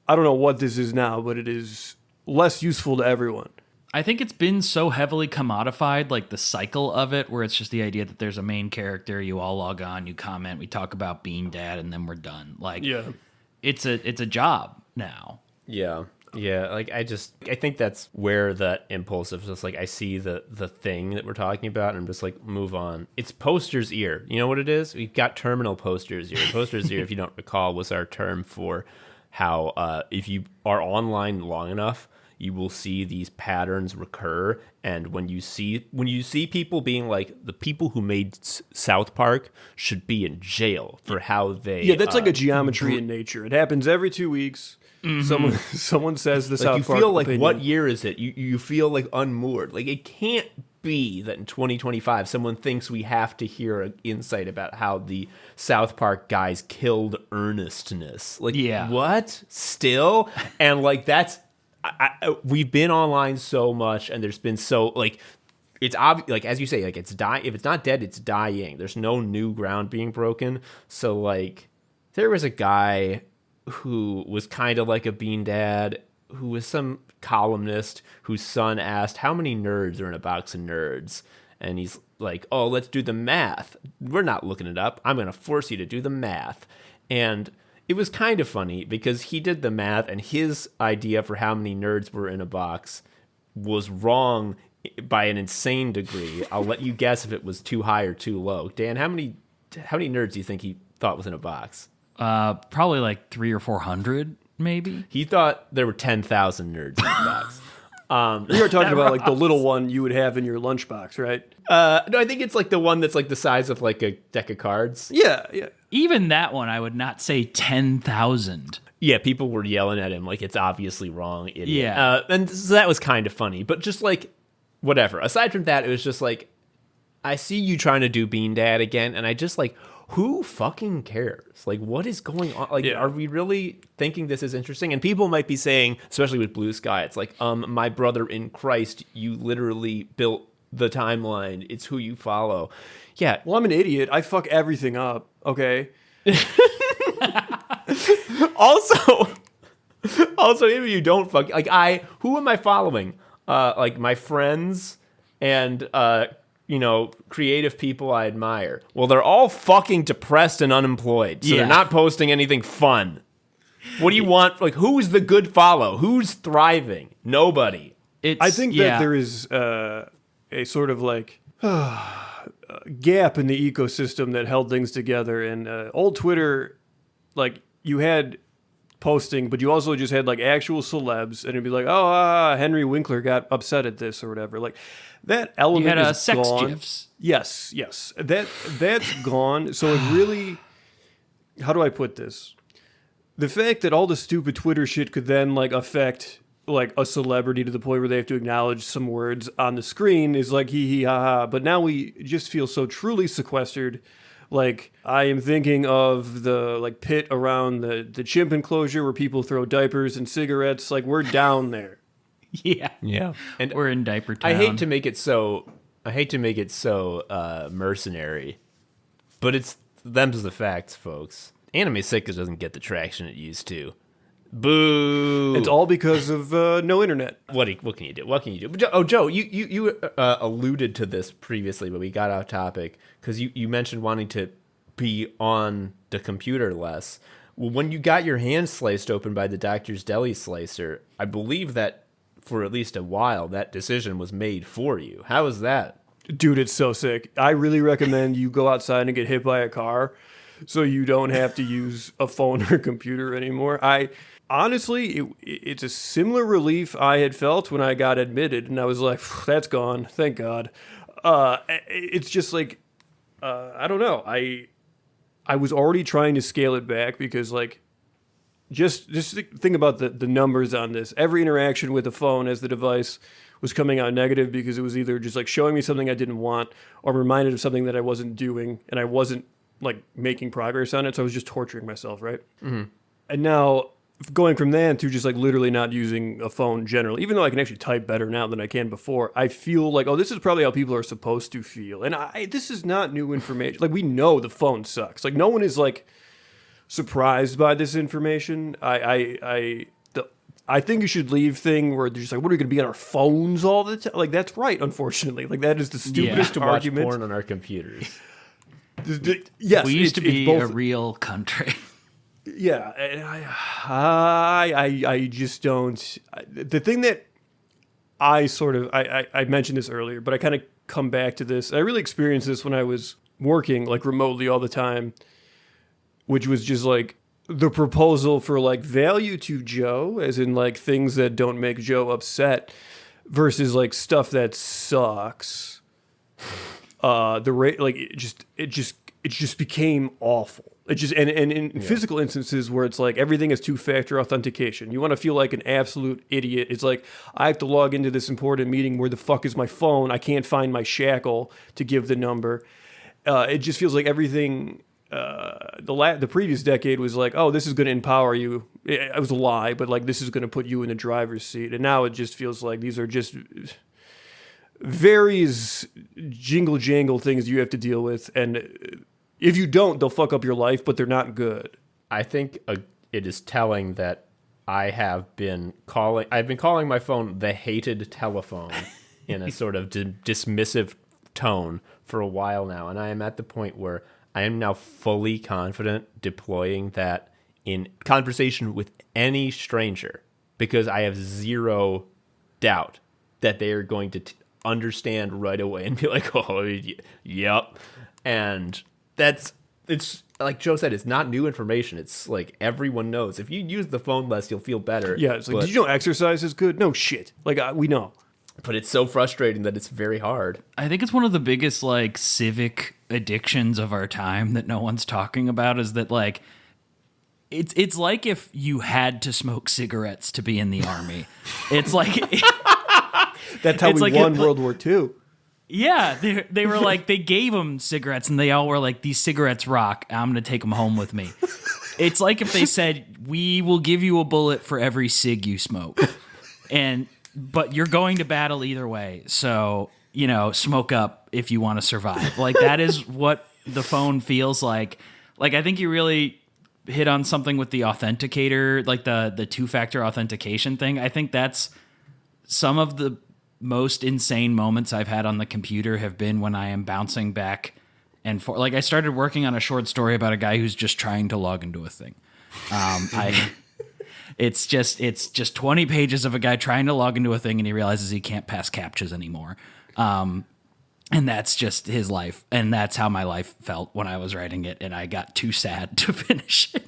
S2: I don't know what this is now, but it is less useful to everyone.
S3: I think it's been so heavily commodified, like the cycle of it, where it's just the idea that there's a main character, you all log on, you comment, we talk about being dad, and then we're done. Like, it's a job now.
S1: Yeah. Yeah, like I think that's where that impulse of just like I see the thing that we're talking about and I'm just like move on. It's poster's ear. You know what it is? We've got terminal poster's ear. Poster's ear, if you don't recall, was our term for how if you are online long enough, you will see these patterns recur. And when you see people being like the people who made South Park should be in jail for how they
S2: that's like a geometry in nature. It happens every 2 weeks. Someone says the South Park.
S1: You feel like
S2: opinion.
S1: what year is it? You feel like unmoored. Like it can't be that in 2025 someone thinks we have to hear an insight about how the South Park guys killed earnestness. Like what? Still? And like that's we've been online so much and there's been so like it's obvious, like as you say, like it's dying. If it's not dead, it's dying. There's no new ground being broken. So like there was a guy who was kind of like a bean dad, who was some columnist whose son asked, how many nerds are in a box of nerds? And he's like, oh, let's do the math. We're not looking it up. I'm going to force you to do the math. And it was kind of funny because he did the math and his idea for how many nerds were in a box was wrong by an insane degree. I'll let you guess if it was too high or too low. Dan, how many nerds do you think he thought was in a box?
S3: Probably like 300 or 400, maybe.
S1: He thought there were 10,000 nerds in the box.
S2: You were talking about like the little one you would have in your lunchbox, right?
S1: No, I think it's like the one that's like the size of like a deck of cards.
S2: Yeah.
S3: Even that one, I would not say 10,000.
S1: Yeah, people were yelling at him like it's obviously wrong, idiot.
S3: Yeah.
S1: And so that was kind of funny, but just like whatever. Aside from that, it was just like I see you trying to do Bean Dad again, and I just like. Who fucking cares? Like, what is going on? Like, are we really thinking this is interesting? And people might be saying, especially with Blue Sky, it's like, my brother in Christ, you literally built the timeline. It's who you follow. Yeah.
S2: Well, I'm an idiot. I fuck everything up. Okay.
S1: Also, even if you don't fuck, like, who am I following? Like, my friends and, creative people I admire. Well, they're all fucking depressed and unemployed, so they're not posting anything fun. What do you want? Like, who's the good follow? Who's thriving? Nobody.
S2: I think that there is a sort of like gap in the ecosystem that held things together, and old Twitter like you had posting, but you also just had like actual celebs, and it'd be like, Henry Winkler got upset at this or whatever. Like that element
S3: You had
S2: is
S3: sex
S2: gone.
S3: gifs.
S2: Yes. That's gone. So it really, how do I put this? The fact that all the stupid Twitter shit could then like affect like a celebrity to the point where they have to acknowledge some words on the screen is like hee hee ha ha. But now we just feel so truly sequestered. Like I am thinking of the like pit around the chimp enclosure where people throw diapers and cigarettes. Like we're down there.
S3: Yeah.
S1: And
S3: We're in diaper town.
S1: I hate to make it so mercenary, but it's them's the facts, folks. Anime Sicko doesn't get the traction it used to. Boo!
S2: It's all because of no internet.
S1: What can you do? What can you do? Oh, Joe, you alluded to this previously, but we got off topic because you mentioned wanting to be on the computer less. Well, when you got your hand sliced open by the doctor's deli slicer, I believe that for at least a while that decision was made for you. How was that?
S2: Dude, it's so sick. I really recommend you go outside and get hit by a car so you don't have to use a phone or computer anymore. Honestly, it's a similar relief I had felt when I got admitted, and I was like, that's gone, thank God. It's just like, I don't know. I was already trying to scale it back because, like, just think about the numbers on this. Every interaction with the phone as the device was coming out negative because it was either just, like, showing me something I didn't want or reminded of something that I wasn't doing, and I wasn't, like, making progress on it, so I was just torturing myself, right? Mm-hmm. And now going from that to just like literally not using a phone generally, even though I can actually type better now than I can before, I feel like, oh, this is probably how people are supposed to feel. And this is not new information. Like, we know the phone sucks. Like, no one is like surprised by this information. I think you should leave thing where they're just like, what are we going to be on our phones all the time? Like, that's right, unfortunately. Like, that is the stupidest
S1: To watch
S2: argument.
S1: porn on our computers.
S2: Yes,
S3: We used to be
S2: both,
S3: a real country.
S2: Yeah, and I just don't. The thing that I mentioned this earlier, but I kind of come back to this. I really experienced this when I was working like remotely all the time, which was just like the proposal for like value to Joe, as in like things that don't make Joe upset, versus like stuff that sucks. The rate, like it just became awful. It just and in physical instances where it's like everything is two-factor authentication. You want to feel like an absolute idiot. It's like, I have to log into this important meeting. Where the fuck is my phone? I can't find my shackle to give the number. It just feels like everything. The previous decade was like, oh, this is going to empower you. It was a lie, but like this is going to put you in the driver's seat. And now it just feels like these are just various jingle jangle things you have to deal with, and if you don't, they'll fuck up your life, but they're not good.
S1: I think it is telling that I've been calling my phone the hated telephone in a sort of dismissive tone for a while now, and I am at the point where I am now fully confident deploying that in conversation with any stranger, because I have zero doubt that they are going to understand right away and be like, oh, yep. And it's like Joe said, it's not new information. It's like everyone knows. If you use the phone less, you'll feel better.
S2: Yeah, it's like, did you know exercise is good? No shit. Like, we know.
S1: But it's so frustrating that it's very hard.
S3: I think it's one of the biggest like civic addictions of our time that no one's talking about, is that like it's like if you had to smoke cigarettes to be in the army. It's like
S2: that's how we
S3: like
S2: won World War II.
S3: Yeah, they were like, they gave them cigarettes and they all were like, these cigarettes rock. I'm going to take them home with me. It's like if they said, we will give you a bullet for every cig you smoke. But you're going to battle either way. So, smoke up if you want to survive. Like, that is what the phone feels like. Like, I think you really hit on something with the authenticator, like the two-factor authentication thing. I think that's some of the most insane moments I've had on the computer have been when I am bouncing back and forth. Like, I started working on a short story about a guy who's just trying to log into a thing. It's just 20 pages of a guy trying to log into a thing, and he realizes he can't pass captchas anymore. And that's just his life. And that's how my life felt when I was writing it. And I got too sad to finish it.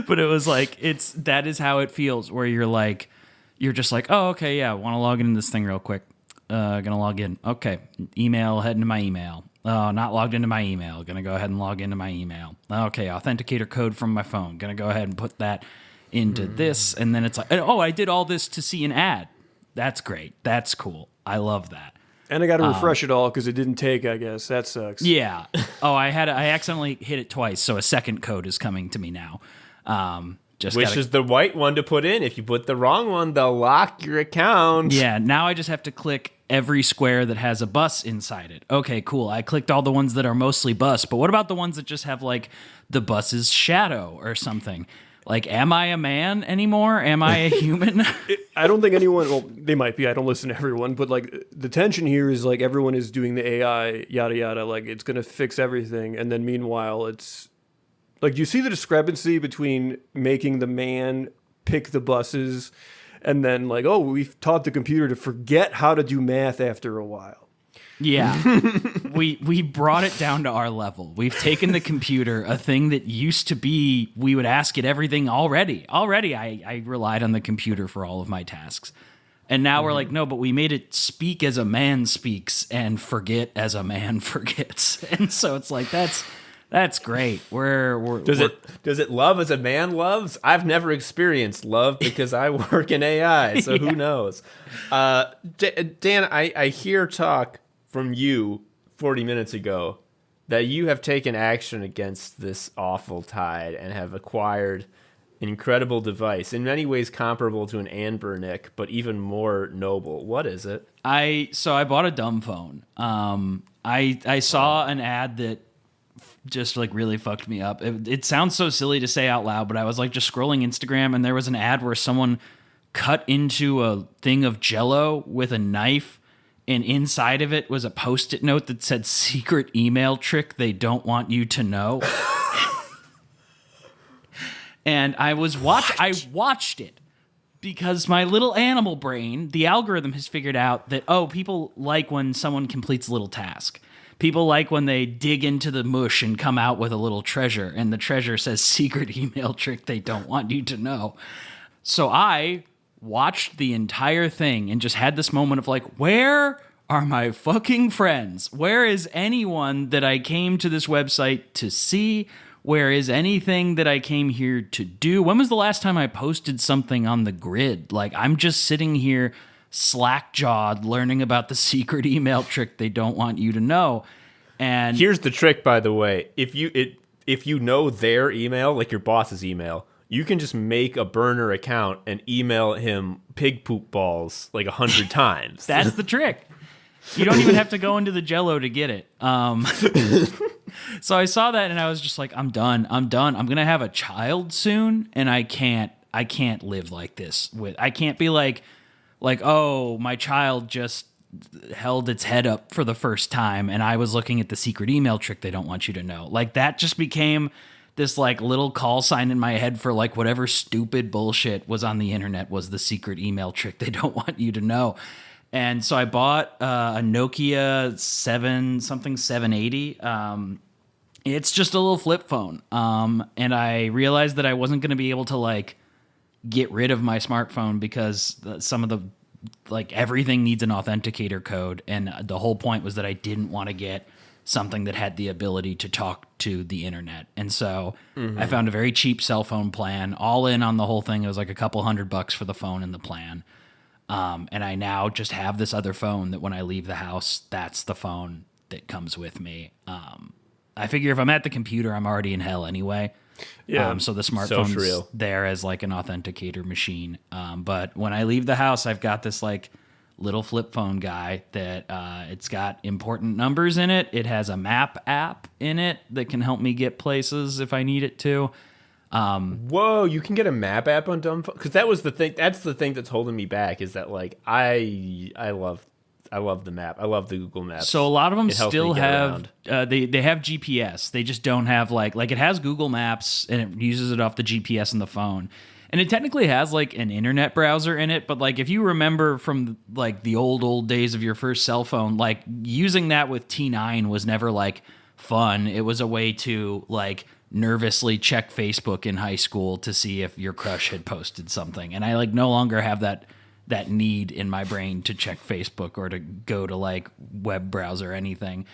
S3: But it was like, that is how it feels, where you're just like, oh, okay, yeah, want to log into this thing real quick. Gonna log in. Okay, email, head into my email. Not logged into my email. Gonna go ahead and log into my email. Okay, authenticator code from my phone. Gonna go ahead and put that into this. And then it's like, oh, I did all this to see an ad. That's great. That's cool. I love that.
S2: And I got to refresh it all because it didn't take, I guess. That sucks.
S3: Yeah. Oh, I accidentally hit it twice, so a second code is coming to me now.
S1: Which is the right one to put in. If you put the wrong one, they'll lock your account.
S3: Yeah, now I just have to click every square that has a bus inside it. Okay, cool. I clicked all the ones that are mostly bus, but what about the ones that just have like the bus's shadow or something? Like, am I a man anymore? Am I a human?
S2: I don't think anyone, well, they might be. I don't listen to everyone, but like the tension here is like everyone is doing the AI, yada, yada. Like it's going to fix everything. And then meanwhile, it's like, do you see the discrepancy between making the man pick the buses and then like, oh, we've taught the computer to forget how to do math after a while.
S3: Yeah. we brought it down to our level. We've taken the computer, a thing that used to be, we would ask it everything already. Already I relied on the computer for all of my tasks. And now we're like, no, but we made it speak as a man speaks and forget as a man forgets. And so it's like, that's great. Does
S1: it love as a man loves? I've never experienced love because I work in AI, so who knows? Dan, I hear talk from you 40 minutes ago that you have taken action against this awful tide and have acquired an incredible device, in many ways comparable to an Anbernic, but even more noble. What is it?
S3: So I bought a dumb phone. I saw an ad that just like really fucked me up. It sounds so silly to say out loud, but I was like just scrolling Instagram and there was an ad where someone cut into a thing of Jell-O with a knife, and inside of it was a Post-it note that said secret email trick they don't want you to know. And I watched it because my little animal brain, the algorithm has figured out that, oh, people like when someone completes a little task. People like when they dig into the mush and come out with a little treasure, and the treasure says secret email trick they don't want you to know. So I watched the entire thing and just had this moment of like, where are my fucking friends? Where is anyone that I came to this website to see? Where is anything that I came here to do? When was the last time I posted something on the grid? Like, I'm just sitting here slack-jawed learning about the secret email trick they don't want you to know. And
S1: here's the trick, by the way. If you know their email, like your boss's email, you can just make a burner account and email him pig poop balls like 100 times.
S3: That's the trick. You don't even have to go into the Jell-O to get it. So I saw that and I was just like, I'm done. I'm going to have a child soon, and I can't live like this. I can't be like, oh, my child just held its head up for the first time and I was looking at the secret email trick they don't want you to know. Like, that just became this like little call sign in my head for like whatever stupid bullshit was on the internet was the secret email trick they don't want you to know. And so I bought a Nokia 780. It's just a little flip phone. And I realized that I wasn't going to be able to like get rid of my smartphone because some of the like everything needs an authenticator code. And the whole point was that I didn't want to get something that had the ability to talk to the internet. And so I found a very cheap cell phone plan, all in on the whole thing. It was like a couple $100 for the phone and the plan. And I now just have this other phone that when I leave the house, that's the phone that comes with me. I figure if I'm at the computer, I'm already in hell anyway.
S2: Yeah.
S3: So the smartphone's there as like an authenticator machine. But when I leave the house, I've got this like little flip phone guy that it's got important numbers in it. It has a map app in it that can help me get places if I need it to.
S1: Whoa, you can get a map app on dumb phone? Because that was the thing. That's the thing that's holding me back is that like I love the map. I love the Google Maps.
S3: So a lot of them still have they have GPS. They just don't have like it has Google Maps and it uses it off the GPS in the phone. And it technically has like an internet browser in it, but like if you remember from like the old days of your first cell phone, like using that with T9 was never like fun. It was a way to like nervously check Facebook in high school to see if your crush had posted something. And I like no longer have that need in my brain to check Facebook or to go to like web browser or anything.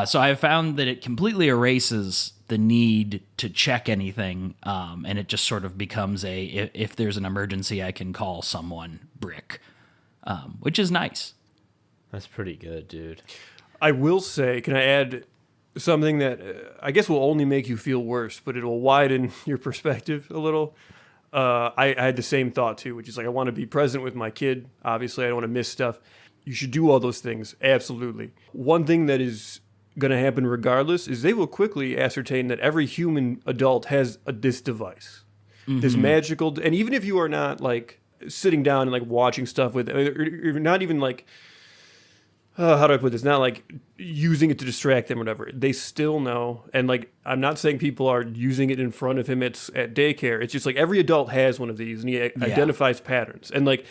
S3: So I have found that it completely erases the need to check anything, and it just sort of becomes if there's an emergency, I can call someone brick, which is nice.
S1: That's pretty good, dude.
S2: I will say, can I add something that I guess will only make you feel worse, but it will widen your perspective a little? I had the same thought too, which is like I want to be present with my kid. Obviously, I don't want to miss stuff. You should do all those things. Absolutely. One thing that is going to happen regardless is they will quickly ascertain that every human adult has this device, this magical, and even if you are not like sitting down and like watching stuff with, or not even like, how do I put this? Not like using it to distract them or whatever. They still know. And like, I'm not saying people are using it in front of him at daycare. It's just like every adult has one of these and he identifies patterns. And like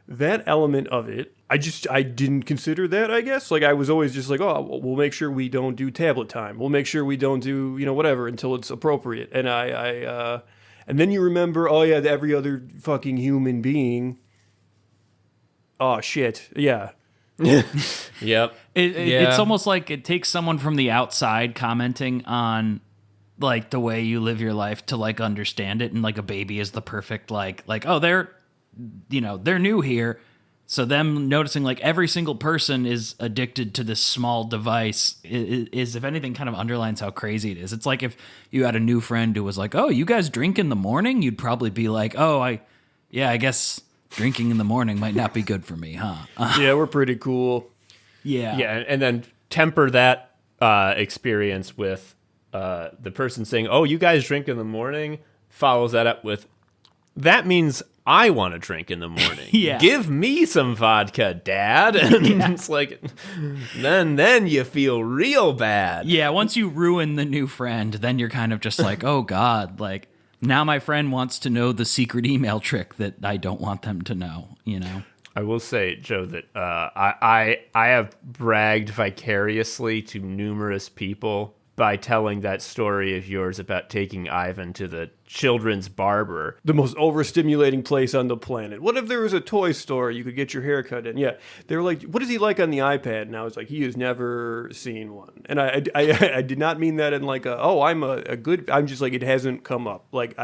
S2: that element of it, I didn't consider that, I guess. Like I was always just like, oh, we'll make sure we don't do tablet time. We'll make sure we don't do, whatever until it's appropriate. And and then you remember, oh yeah, every other fucking human being. Oh shit. Yeah.
S1: Yep.
S3: It's almost like it takes someone from the outside commenting on like the way you live your life to like understand it, and like a baby is the perfect like oh they're new here, so them noticing like every single person is addicted to this small device is if anything kind of underlines how crazy it is. It's like if you had a new friend who was like, oh, you guys drink in the morning, you'd probably be like, oh, I guess drinking in the morning might not be good for me, huh?
S2: Yeah, we're pretty cool.
S3: Yeah.
S1: Yeah, and then temper that experience with the person saying, oh, you guys drink in the morning, follows that up with, that means I want to drink in the morning.
S3: Yeah.
S1: Give me some vodka, Dad. And it's like, then you feel real bad.
S3: Yeah, once you ruin the new friend, then you're kind of just like, oh, God, like, now my friend wants to know the secret email trick that I don't want them to know,
S1: I will say, Joe, that I have bragged vicariously to numerous people by telling that story of yours about taking Ivan to the children's barber.
S2: The most overstimulating place on the planet. What if there was a toy store you could get your hair cut in? Yeah. They were like, what is he like on the iPad? And I was like, he has never seen one. And I did not mean that in like, I'm just like, it hasn't come up. Like,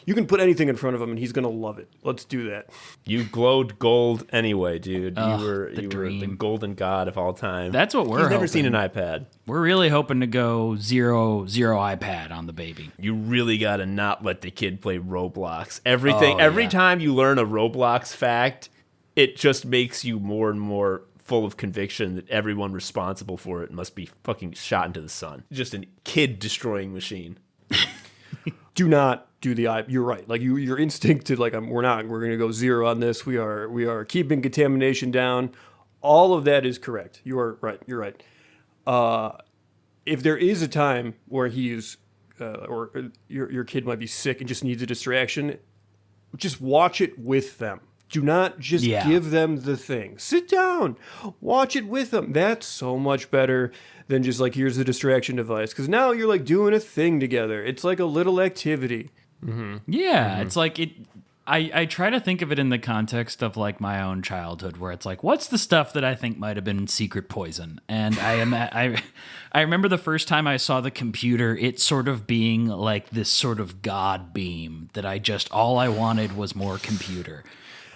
S2: you can put anything in front of him and he's going to love it. Let's do that.
S1: You glowed gold anyway, dude. You were the
S3: dream.
S1: golden god of all time.
S3: That's what we're
S1: He's never
S3: hoping.
S1: seen an iPad.
S3: We're really hoping to go zero iPad on the baby.
S1: You really got to not let the kid play Roblox. Every time you learn a Roblox fact, it just makes you more and more full of conviction that everyone responsible for it must be fucking shot into the sun. Just a kid destroying machine.
S2: Do not do you're right. Like your instinct to like, we're going to go zero on this. We are keeping contamination down. All of that is correct. You are right. You're right. If there is a time where he is, or your kid might be sick and just needs a distraction, just watch it with them. Do not just give them the thing. Sit down, watch it with them. That's so much better than just like, here's the distraction device. Because now you're like doing a thing together. It's like a little activity.
S3: Mm-hmm. Yeah, It's like it. I try to think of it in the context of like my own childhood, where it's like, what's the stuff that I think might have been secret poison? And I remember the first time I saw the computer, it sort of being like this sort of God beam that all I wanted was more computer.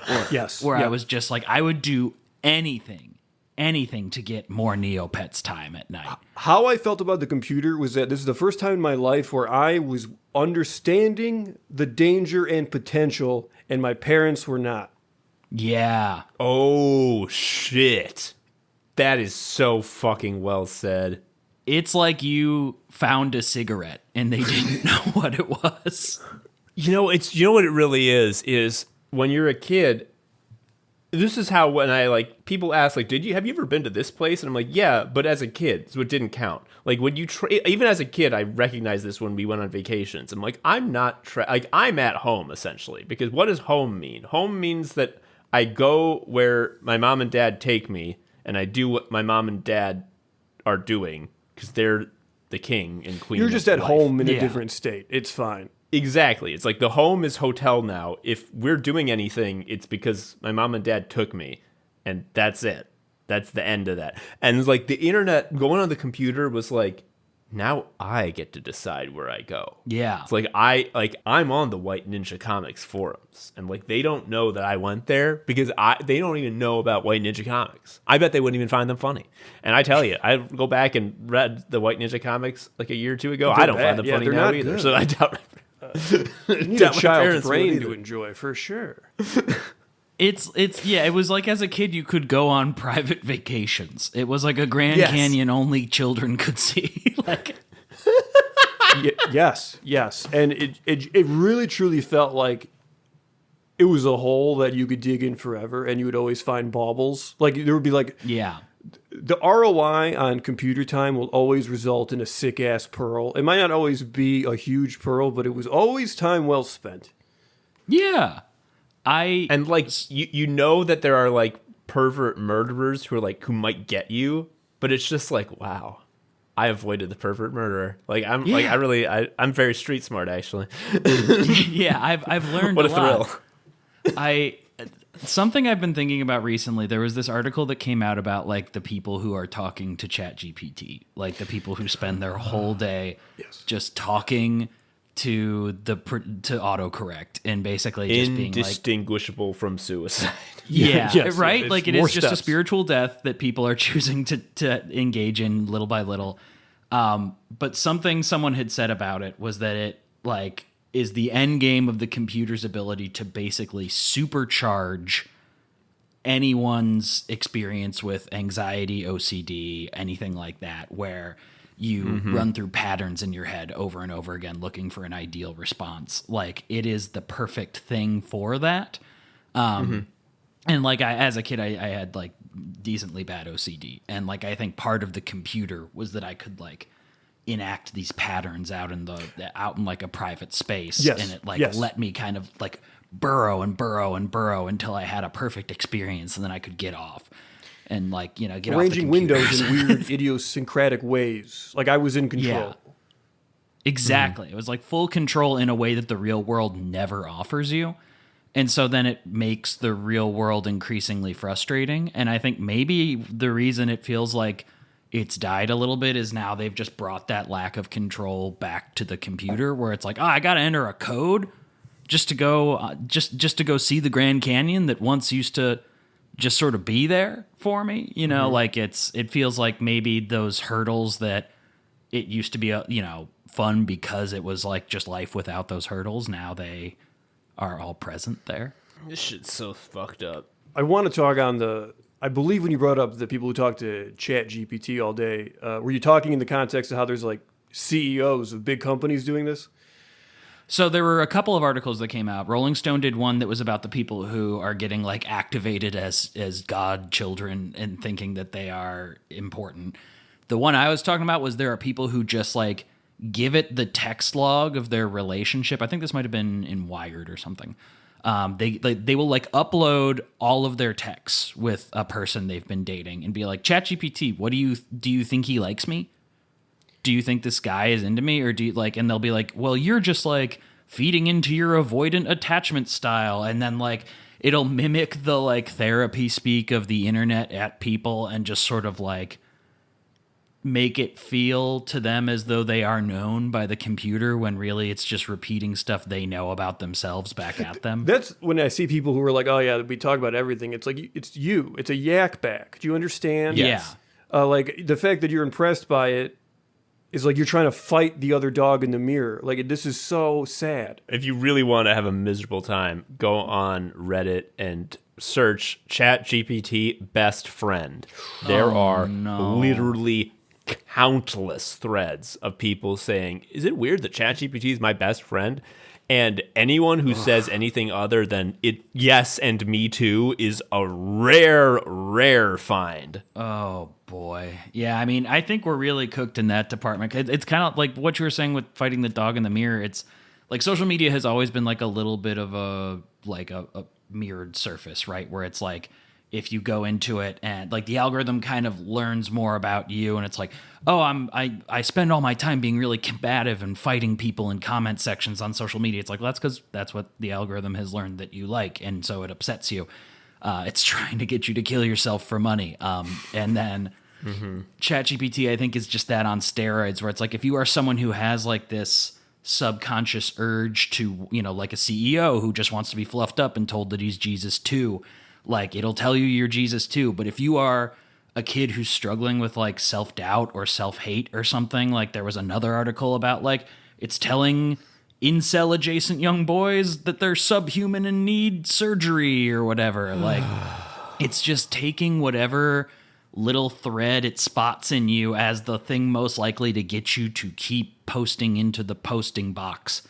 S3: I was just like, I would do anything to get more Neopets time at night.
S2: How I felt about the computer was that this is the first time in my life where I was understanding the danger and potential, and my parents were not.
S3: Yeah.
S1: Oh, shit. That is so fucking well said.
S3: It's like you found a cigarette and they didn't know what it was.
S1: You know what it really is when you're a kid. This is how when I like people ask like, have you ever been to this place? And I'm like, yeah, but as a kid, so it didn't count. Like when you even as a kid, I recognized this when we went on vacations. I'm like, I'm at home essentially, because what does home mean? Home means that I go where my mom and dad take me, and I do what my mom and dad are doing because they're the king and queen.
S2: You're just
S1: of
S2: at
S1: life.
S2: home in a
S3: Yeah.
S2: different state. It's fine.
S1: Exactly. It's like the home is hotel now. If we're doing anything, it's because my mom and dad took me, and that's it. That's the end of that. And it's like the internet going on the computer was like, now I get to decide where I go.
S3: Yeah.
S1: It's like I'm on the White Ninja Comics forums, and like they don't know that I went there because they don't even know about White Ninja Comics. I bet they wouldn't even find them funny. And I tell you, I go back and read the White Ninja Comics like a year or two ago. I don't find them funny
S2: they're
S1: now
S2: not
S1: either.
S2: good.
S1: So I doubt.
S2: You need a
S1: Doubt my
S2: child's
S1: parents would
S2: brain
S1: either.
S2: to enjoy, for sure.
S3: It's yeah, it was like as a kid you could go on private vacations. It was like a Grand
S1: Yes.
S3: Canyon only children could see. Like
S2: Yes. And it really, truly felt like it was a hole that you could dig in forever, and you would always find baubles. Like, there would be like,
S3: yeah.
S2: the ROI on computer time will always result in a sick ass pearl. It might not always be a huge pearl, but it was always time well spent.
S3: Yeah.
S1: And like you know that there are like pervert murderers who are like who might get you, but it's just like, wow, I avoided the pervert murderer. Like I'm very street smart actually.
S3: Yeah, I've learned
S1: What
S3: a
S1: a
S3: lot.
S1: thrill.
S3: Something I've been thinking about recently, there was this article that came out about like the people who are talking to ChatGPT, like the people who spend their whole day just talking to autocorrect and basically just being like,
S1: Indistinguishable from suicide.
S3: yeah,
S2: Yes,
S3: right?
S2: it's
S3: Like it
S2: more
S3: is just a
S2: steps.
S3: spiritual death that people are choosing to engage in little by little. But something someone had said about it was that it like is the end game of the computer's ability to basically supercharge anyone's experience with anxiety, OCD, anything like that, where you run through patterns in your head over and over again looking for an ideal response. Like it is the perfect thing for that. And like as a kid, I had like decently bad OCD. And like, I think part of the computer was that I could like enact these patterns out in like a private space.
S2: Yes,
S3: And it like
S2: yes.
S3: let me kind of like burrow until I had a perfect experience, and then I could get off and like, get off the
S2: Arranging
S3: computer.
S2: windows in weird idiosyncratic ways. Like I was in control.
S3: Yeah. Exactly. It was like full control in a way that the real world never offers you. And so then it makes the real world increasingly frustrating. And I think maybe the reason it feels like it's died a little bit is now they've just brought that lack of control back to the computer, where it's like, I got to enter a code just to go just to go see the Grand Canyon that once used to just sort of be there for me. Like it feels like maybe those hurdles that it used to be fun because it was like just life without those hurdles, now they are all present there.
S1: This shit's so fucked up.
S2: I want to talk on I believe when you brought up the people who talk to Chat GPT all day, were you talking in the context of how there's like CEOs of big companies doing this?
S3: So there were a couple of articles that came out. Rolling Stone did one that was about the people who are getting like activated as God children and thinking that they are important. The one I was talking about was there are people who just like give it the text log of their relationship. I think this might have been in Wired or something. They will like upload all of their texts with a person they've been dating and be like, ChatGPT, what do you think he likes me? Do you think this guy is into me? Or do you like, and they'll be like, well, you're just like feeding into your avoidant attachment style. And then like, it'll mimic the like therapy speak of the internet at people and just sort of like make it feel to them as though they are known by the computer when really it's just repeating stuff they know about themselves back at them.
S2: That's when I see people who are like, oh yeah, we talk about everything. It's like, it's you. It's a yak back. Do you understand?
S3: Yes.
S2: Like the fact that you're impressed by it is like you're trying to fight the other dog in the mirror. Like this is so sad.
S1: If you really want to have a miserable time, go on Reddit and search ChatGPT best friend. There are literally countless threads of people saying, is it weird that ChatGPT is my best friend? And anyone who says anything other than it, yes, and me too, is a rare find.
S3: Oh boy. Yeah, I mean, I think we're really cooked in that department. It's kind of like what you were saying with fighting the dog in the mirror. It's like social media has always been like a little bit of a mirrored surface, right? Where it's like if you go into it and like the algorithm kind of learns more about you, and it's like, oh, I spend all my time being really combative and fighting people in comment sections on social media. It's like, well, that's because that's what the algorithm has learned that you like, and so it upsets you. It's trying to get you to kill yourself for money. And then ChatGPT, I think, is just that on steroids, where it's like, if you are someone who has like this subconscious urge to, you know, like a CEO who just wants to be fluffed up and told that he's Jesus too, like it'll tell you you're Jesus too. But if you are a kid who's struggling with like self-doubt or self-hate or something, like there was another article about like it's telling incel adjacent young boys that they're subhuman and need surgery or whatever. Like it's just taking whatever little thread it spots in you as the thing most likely to get you to keep posting into the posting box,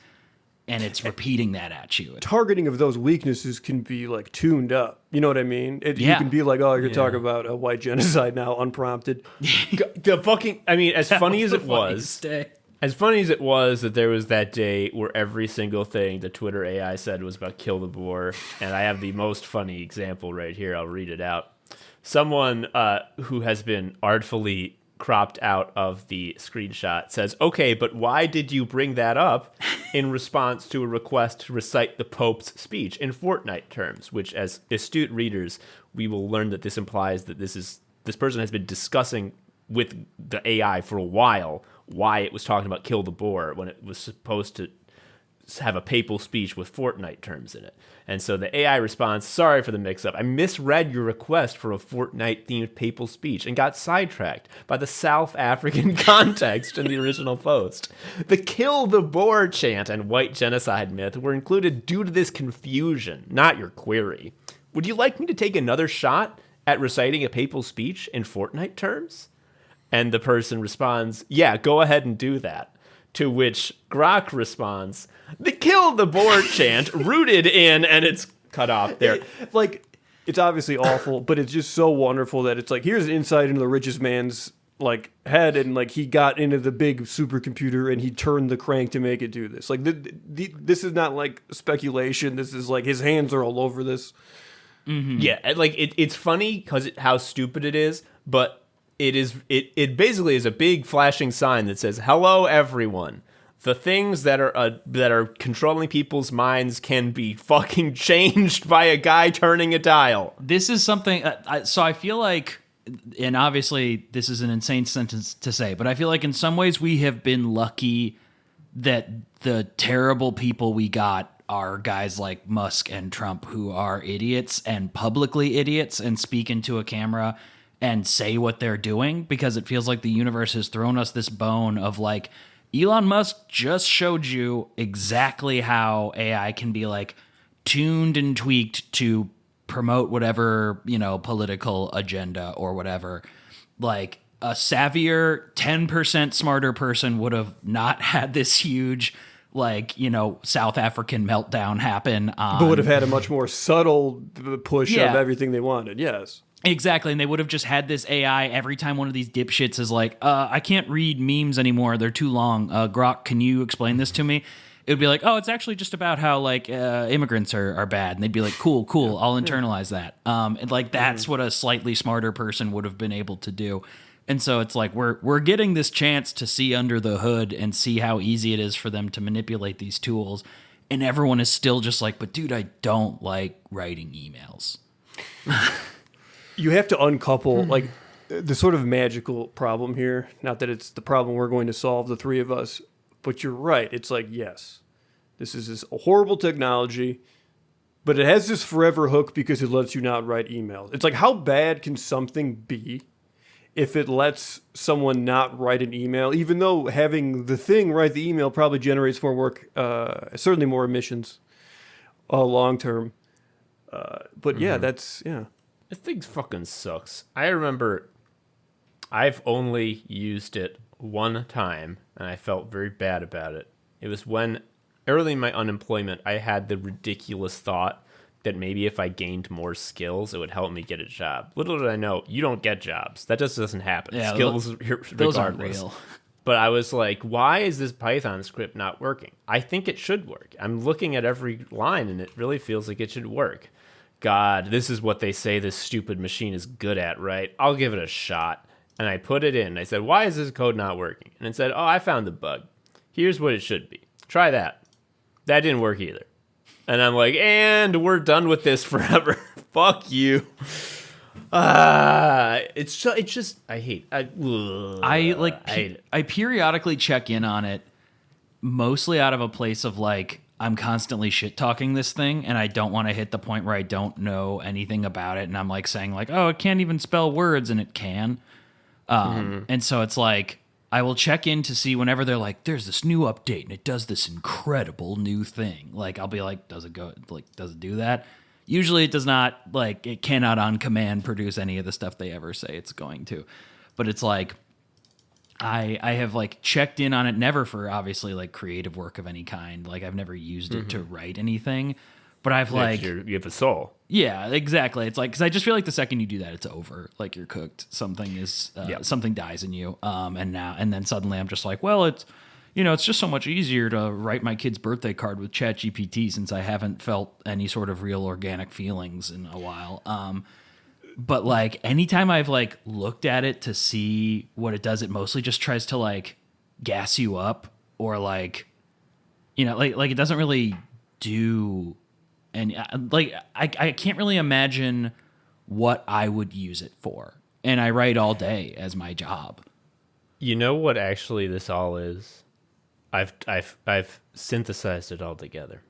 S3: and it's repeating that at you.
S2: Targeting of those weaknesses can be like tuned up. You know what I mean? You
S3: Yeah.
S2: can be like, oh, you're talking about a white genocide now, unprompted.
S1: The fucking, I mean, as funny as
S3: the
S1: it was,
S3: funniest day.
S1: as funny as it was that there was that day where every single thing the Twitter AI said was about kill the boar, and I have the most funny example right here. I'll read it out. Someone who has been artfully cropped out of the screenshot says, okay, but why did you bring that up in response to a request to recite the Pope's speech in Fortnite terms, which as astute readers, we will learn that this implies that this person has been discussing with the AI for a while why it was talking about kill the boar when it was supposed to have a papal speech with Fortnite terms in it. And so the AI responds, sorry for the mix-up. I misread your request for a Fortnite-themed papal speech and got sidetracked by the South African context in the original post. The kill the boar chant and white genocide myth were included due to this confusion, not your query. Would you like me to take another shot at reciting a papal speech in Fortnite terms? And the person responds, yeah, go ahead and do that. To which Grok responds, the kill the boar chant rooted in, and it's cut off there.
S2: It's obviously awful, but it's just so wonderful that it's like, here's an insight into the richest man's like head, and like he got into the big supercomputer and he turned the crank to make it do this. Like this is not like speculation. This is like his hands are all over this.
S1: Mm-hmm. Yeah, like it's funny because how stupid it is, but it basically is a big flashing sign that says, hello everyone. The things that are controlling people's minds can be fucking changed by a guy turning a dial.
S3: This is something, so I feel like, and obviously this is an insane sentence to say, but I feel like in some ways we have been lucky that the terrible people we got are guys like Musk and Trump, who are idiots and publicly idiots and speak into a camera and say what they're doing, because it feels like the universe has thrown us this bone of like, Elon Musk just showed you exactly how AI can be like tuned and tweaked to promote whatever, you know, political agenda or whatever. Like a savvier, 10% smarter person would have not had this huge, like, you know, South African meltdown happen.
S2: But would have had a much more subtle push of everything they wanted. Yes.
S3: Exactly, and they would have just had this AI every time one of these dipshits is like, I can't read memes anymore, they're too long. Grok, can you explain this to me? It would be like, oh, it's actually just about how, like, immigrants are bad. And they'd be like, cool, I'll internalize that. And, like, that's what a slightly smarter person would have been able to do. And so it's like, we're getting this chance to see under the hood and see how easy it is for them to manipulate these tools. And everyone is still just like, but dude, I don't like writing emails.
S2: You have to uncouple like the sort of magical problem here. Not that it's the problem we're going to solve, the three of us, but you're right. It's like, yes, this is this horrible technology, but it has this forever hook because it lets you not write emails. It's like, how bad can something be if it lets someone not write an email, even though having the thing write the email probably generates more work, certainly more emissions long term. But yeah, that's, yeah.
S1: This thing fucking sucks. I remember I've only used it one time, and I felt very bad about it. It was when, early in my unemployment, I had the ridiculous thought that maybe if I gained more skills, it would help me get a job. Little did I know, you don't get jobs. That just doesn't happen.
S3: Yeah,
S1: skills, regardless.
S3: Those aren't real.
S1: But I was like, why is this Python script not working? I think it should work. I'm looking at every line, and it really feels like it should work. God, this is what they say this stupid machine is good at, right? I'll give it a shot. And I put it in. I said, why is this code not working? And it said, oh, I found the bug. Here's what it should be. Try that. That didn't work either. And I'm like, and we're done with this forever. Fuck you. It's just I hate. I hate it.
S3: I periodically check in on it, mostly out of a place of like I'm constantly shit talking this thing, and I don't want to hit the point where I don't know anything about it, and I'm like saying like, oh, it can't even spell words, and it can. And so it's like I will check in to see whenever they're like, there's this new update and it does this incredible new thing. Like I'll be like, does it do that? Usually it does not. Like it cannot on command produce any of the stuff they ever say it's going to. But it's like I have like checked in on it, never for obviously like creative work of any kind. Like I've never used it to write anything. But I've like
S1: you have a soul.
S3: Yeah, exactly. It's like because I just feel like the second you do that, it's over. Like you're cooked. Something is something dies in you. And then suddenly I'm just like, well, it's it's just so much easier to write my kid's birthday card with ChatGPT since I haven't felt any sort of real organic feelings in a while. But like anytime I've like looked at it to see what it does, it mostly just tries to like gas you up or like like it doesn't really do. And like I can't really imagine what I would use it for. And I write all day as my job.
S1: You know what actually this all is? I've synthesized it all together.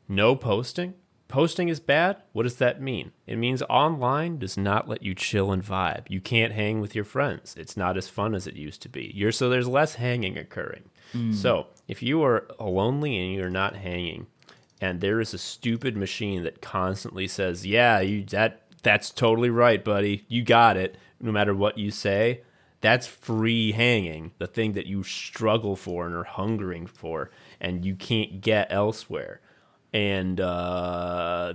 S1: No posting. Posting is bad. What does that mean? It means online does not let you chill and vibe. You can't hang with your friends. It's not as fun as it used to be. So there's less hanging occurring. So if you are lonely and you're not hanging, and there is a stupid machine that constantly says, yeah, that's totally right, buddy. You got it. No matter what you say, that's free hanging, the thing that you struggle for and are hungering for, and you can't get elsewhere. And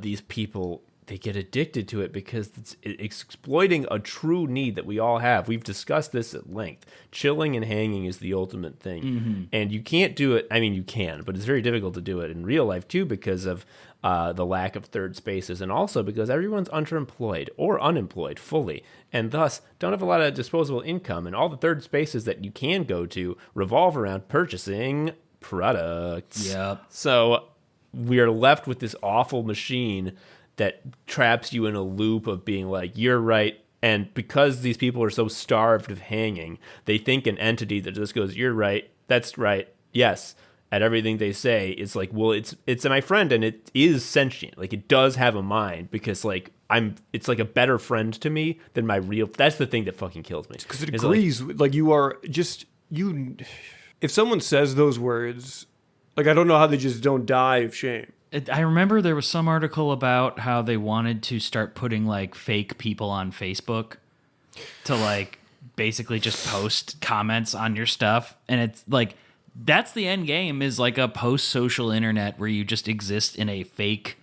S1: these people, they get addicted to it because it's exploiting a true need that we all have. We've discussed this at length. Chilling and hanging is the ultimate thing. And you can't do it. I mean, you can, but it's very difficult to do it in real life, too, because of the lack of third spaces, and also because everyone's underemployed or unemployed fully, and thus don't have a lot of disposable income. And all the third spaces that you can go to revolve around purchasing products.
S3: Yep.
S1: So we are left with this awful machine that traps you in a loop of being like, you're right. And because these people are so starved of hanging, they think an entity that just goes, you're right, that's right, yes, at everything they say is like, well, it's my friend and it is sentient. Like it does have a mind because like it's like a better friend to me than my real. That's the thing that fucking kills me.
S2: Because it agrees. Like you are just, if someone says those words, like I don't know how they just don't die of shame.
S3: I remember there was some article about how they wanted to start putting like fake people on Facebook to like basically just post comments on your stuff. And it's like, that's the end game, is like a post-social internet where you just exist in a fake,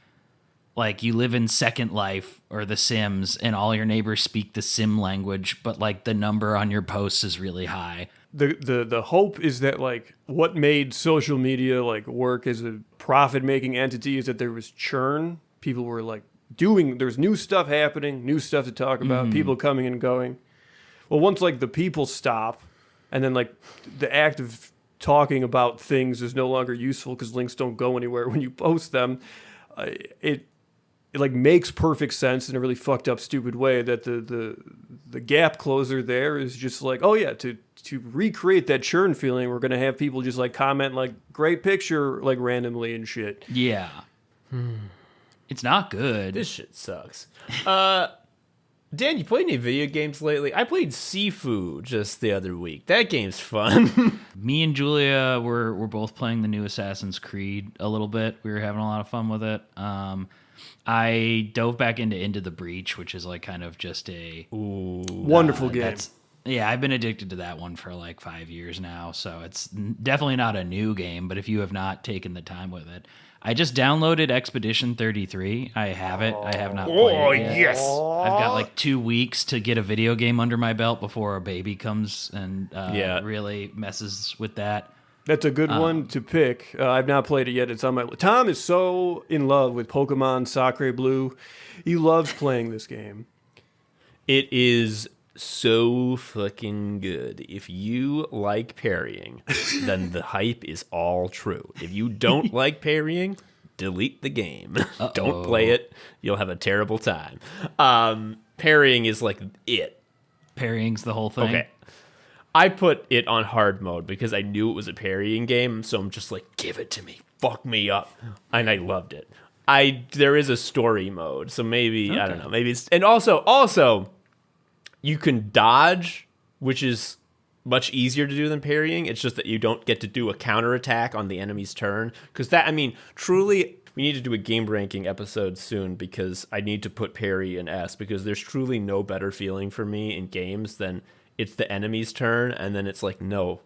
S3: like you live in Second Life or The Sims and all your neighbors speak the Sim language, but like the number on your posts is really high.
S2: The hope is that like what made social media like work as a profit-making entity is that there was churn. People were like there's new stuff happening, new stuff to talk about, people coming and going. Well, once like the people stop and then like the act of talking about things is no longer useful because links don't go anywhere when you post them, it like makes perfect sense in a really fucked up, stupid way that the gap closer there is just like, oh yeah, to recreate that churn feeling, we're gonna have people just like comment like great picture like randomly and shit.
S3: Yeah. It's not good.
S1: This shit sucks. Dan, you played any video games lately? I played Sifu just the other week. That game's fun.
S3: Me and Julia were both playing the new Assassin's Creed a little bit. We were having a lot of fun with it. I dove back into the Breach, which is like kind of just a
S2: wonderful game.
S3: Yeah, I've been addicted to that one for like 5 years now, so it's definitely not a new game, but if you have not taken the time with it. I just downloaded Expedition 33. I have it. I have not played it yet.
S1: Yes.
S3: I've got like 2 weeks to get a video game under my belt before a baby comes and really messes with that.
S2: That's a good one to pick. I've not played it yet. It's on my. Tom is so in love with Pokemon Sacre Blue. He loves playing this game.
S1: It is so fucking good. If you like parrying, then the hype is all true. If you don't like parrying, delete the game. Don't play it. You'll have a terrible time. Parrying is like it.
S3: Parrying's the whole thing.
S1: Okay. I put it on hard mode because I knew it was a parrying game, so I'm just like, give it to me. Fuck me up. And I loved it. There is a story mode, so maybe, I don't know, maybe it's, and also, you can dodge, which is much easier to do than parrying. It's just that you don't get to do a counterattack on the enemy's turn. Because truly, we need to do a game ranking episode soon because I need to put parry in S because there's truly no better feeling for me in games than it's the enemy's turn, and then it's like, no,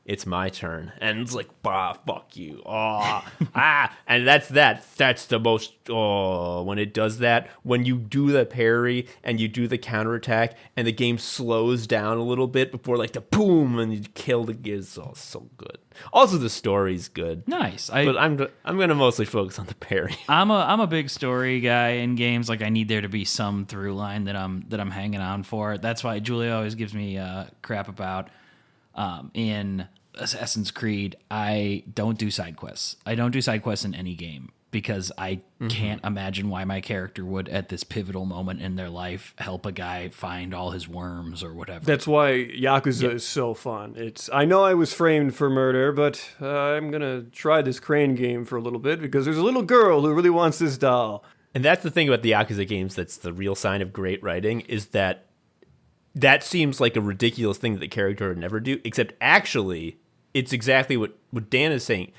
S1: it's my turn. And it's like, bah, fuck you. Oh, and that's the most, when it does that, when you do the parry and you do the counterattack and the game slows down a little bit before like the boom and you kill the giz. Oh, so good. Also, the story's good.
S3: Nice.
S1: But I'm going to mostly focus on the parry.
S3: I'm a big story guy in games. Like I need there to be some through line that I'm hanging on for. That's why Julia always gives me crap about in Assassin's Creed. I don't do side quests. I don't do side quests in any game because I can't imagine why my character would, at this pivotal moment in their life, help a guy find all his worms or whatever.
S2: That's why Yakuza is so fun. I know I was framed for murder, but I'm going to try this crane game for a little bit because there's a little girl who really wants this doll.
S1: And that's the thing about the Yakuza games that's the real sign of great writing is that seems like a ridiculous thing that the character would never do, except actually it's exactly what Dan is saying.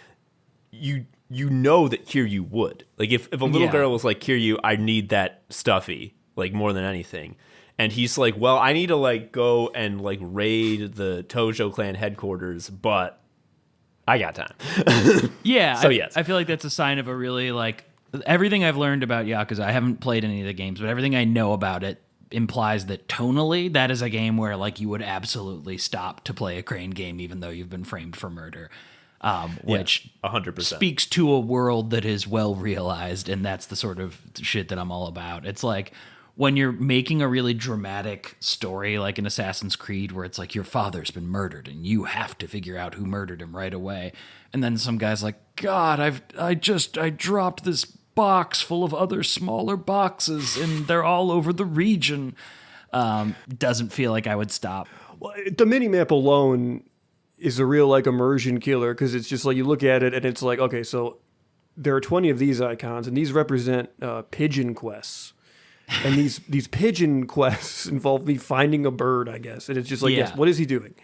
S1: You know that Kiryu would. Like, if a little girl was like, Kiryu, I need that stuffy, like, more than anything. And he's like, well, I need to, like, go and, like, raid the Tojo clan headquarters, but I got time.
S3: Yeah.
S1: So, yes.
S3: I feel like that's a sign of a really, like, everything I've learned about Yakuza, I haven't played any of the games, but everything I know about it implies that tonally, that is a game where, like, you would absolutely stop to play a crane game even though you've been framed for murder. Which
S1: 100%
S3: speaks to a world that is well realized, and that's the sort of shit that I'm all about. It's like when you're making a really dramatic story, like in Assassin's Creed, where it's like your father's been murdered and you have to figure out who murdered him right away, and then some guy's like, God, I dropped this box full of other smaller boxes, and they're all over the region. Doesn't feel like I would stop.
S2: Well, the minimap alone is a real like immersion killer because it's just like you look at it and it's like, okay, so there are 20 of these icons and these represent pigeon quests. And these pigeon quests involve me finding a bird, I guess. And it's just like, yes, what is he doing?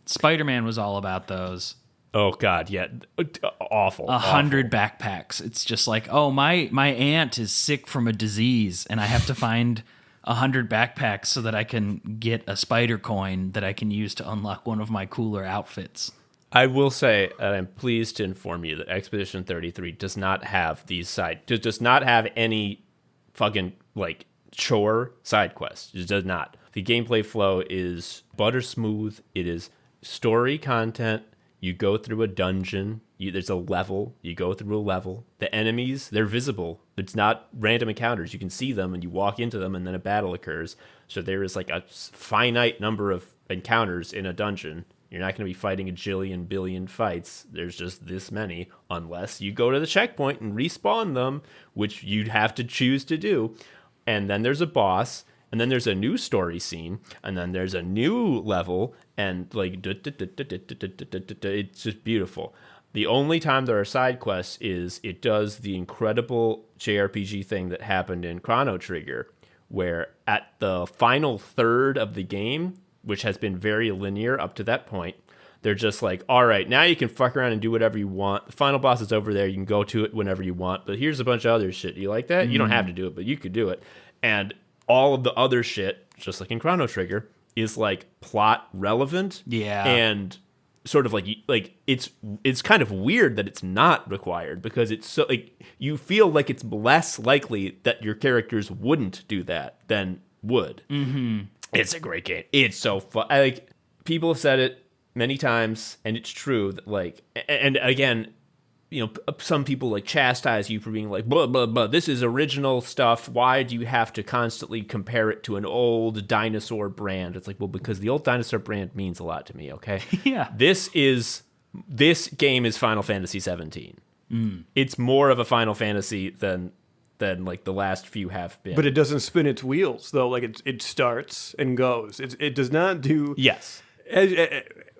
S3: Spider-Man was all about those.
S1: Oh, God, yeah. Awful.
S3: 100 backpacks. It's just like, oh, my aunt is sick from a disease and I have to find 100 backpacks so that I can get a spider coin that I can use to unlock one of my cooler outfits.
S1: I will say, I'm pleased to inform you that Expedition 33 does not have does not have any fucking, like, chore side quests. It does not. The gameplay flow is butter smooth. It is story content. You go through a dungeon. There's a level. You go through a level. The enemies, they're visible. It's not random encounters. You can see them, and you walk into them, and then a battle occurs. So there is like a finite number of encounters in a dungeon. You're not going to be fighting a billion fights. There's just this many, unless you go to the checkpoint and respawn them, which you'd have to choose to do. And then there's a boss, and then there's a new story scene, and then there's a new level, and like it's just beautiful. The only time there are side quests is it does the incredible JRPG thing that happened in Chrono Trigger, where at the final third of the game, which has been very linear up to that point, they're just like, all right, now you can fuck around and do whatever you want. The final boss is over there. You can go to it whenever you want. But here's a bunch of other shit. You like that? Mm-hmm. You don't have to do it, but you could do it. And all of the other shit, just like in Chrono Trigger, is like plot relevant.
S3: Yeah.
S1: And sort of like it's kind of weird that it's not required because it's so like you feel like it's less likely that your characters wouldn't do that than would.
S3: Mm-hmm.
S1: It's a great game. It's so fun. Like people have said it many times, and it's true that like, and again, you know, some people like chastise you for being like, blah, blah, blah, this is original stuff. Why do you have to constantly compare it to an old dinosaur brand? It's like, well, because the old dinosaur brand means a lot to me, okay?
S3: Yeah.
S1: This game is Final Fantasy 17. It's more of a Final Fantasy than like the last few have been.
S2: But it doesn't spin its wheels, though. Like, it starts and goes. It does not do...
S1: Yes.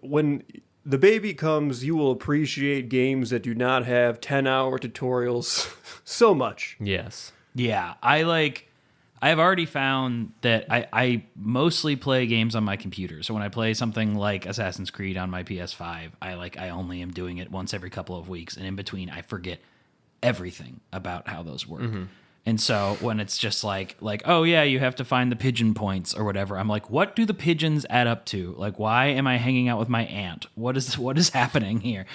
S2: When the baby comes, you will appreciate games that do not have 10-hour tutorials so much.
S1: Yes.
S3: Yeah, I've already found that I mostly play games on my computer. So when I play something like Assassin's Creed on my PS5, I only am doing it once every couple of weeks, and in between I forget everything about how those work. And so when it's just like, oh yeah, you have to find the pigeon points or whatever, I'm like, what do the pigeons add up to? Like, why am I hanging out with my aunt? What is happening here?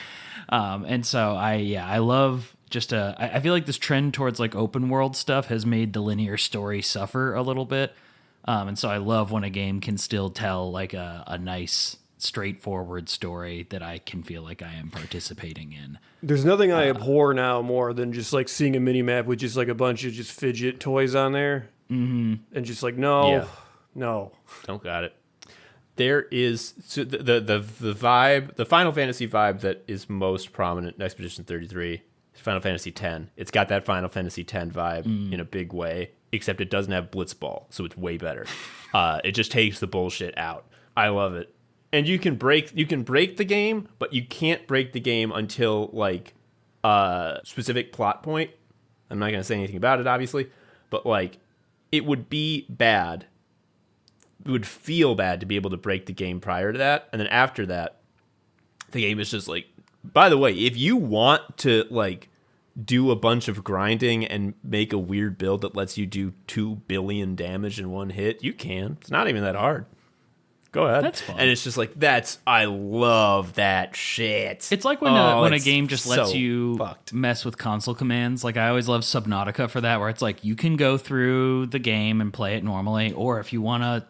S3: And so I love I feel like this trend towards like open world stuff has made the linear story suffer a little bit. And so I love when a game can still tell like a nice, straightforward story that I can feel like I am participating in.
S2: There's nothing I abhor now more than just like seeing a mini map with just like a bunch of just fidget toys on there. And just like, no.
S1: Don't got it. There is the vibe, the Final Fantasy vibe that is most prominent in Expedition 33 is Final Fantasy X. It's got that Final Fantasy X vibe in a big way, except it doesn't have Blitzball, so it's way better. It just takes the bullshit out. I love it. And you can break the game, but you can't break the game until like a specific plot point. I'm not going to say anything about it, obviously, but like it would be bad. It would feel bad to be able to break the game prior to that, and then after that, the game is just like. By the way, if you want to like do a bunch of grinding and make a weird build that lets you do 2 billion damage in one hit, you can. It's not even that hard. Go ahead.
S3: That's fun.
S1: And it's just like, I love that shit.
S3: It's like when a game just lets
S1: so
S3: you
S1: fucked.
S3: mess with console commands. Like I always love Subnautica for that, where it's like you can go through the game and play it normally, or if you want to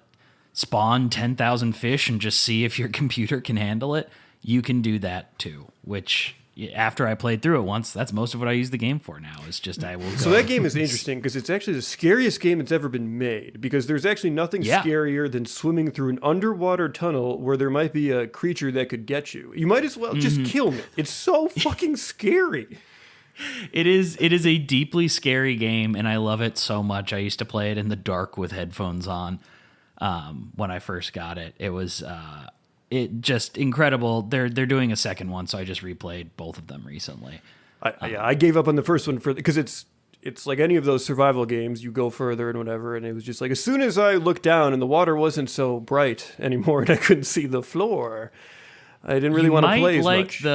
S3: spawn 10,000 fish and just see if your computer can handle it, you can do that too, which after I played through it once, that's most of what I use the game for now. Is just I will go.
S2: So that game is interesting because it's actually the scariest game that's ever been made, because there's actually nothing scarier than swimming through an underwater tunnel where there might be a creature that could get you. You might as well just kill me. It's so fucking scary.
S3: It is a deeply scary game, and I love it so much. I used to play it in the dark with headphones on when I first got it. It was it just incredible. They're doing a second one, so I just replayed both of them recently.
S2: I gave up on the first one because it's like any of those survival games. You go further and whatever, and it was just like as soon as I looked down and the water wasn't so bright anymore and I couldn't see the floor, I didn't really want to play as much.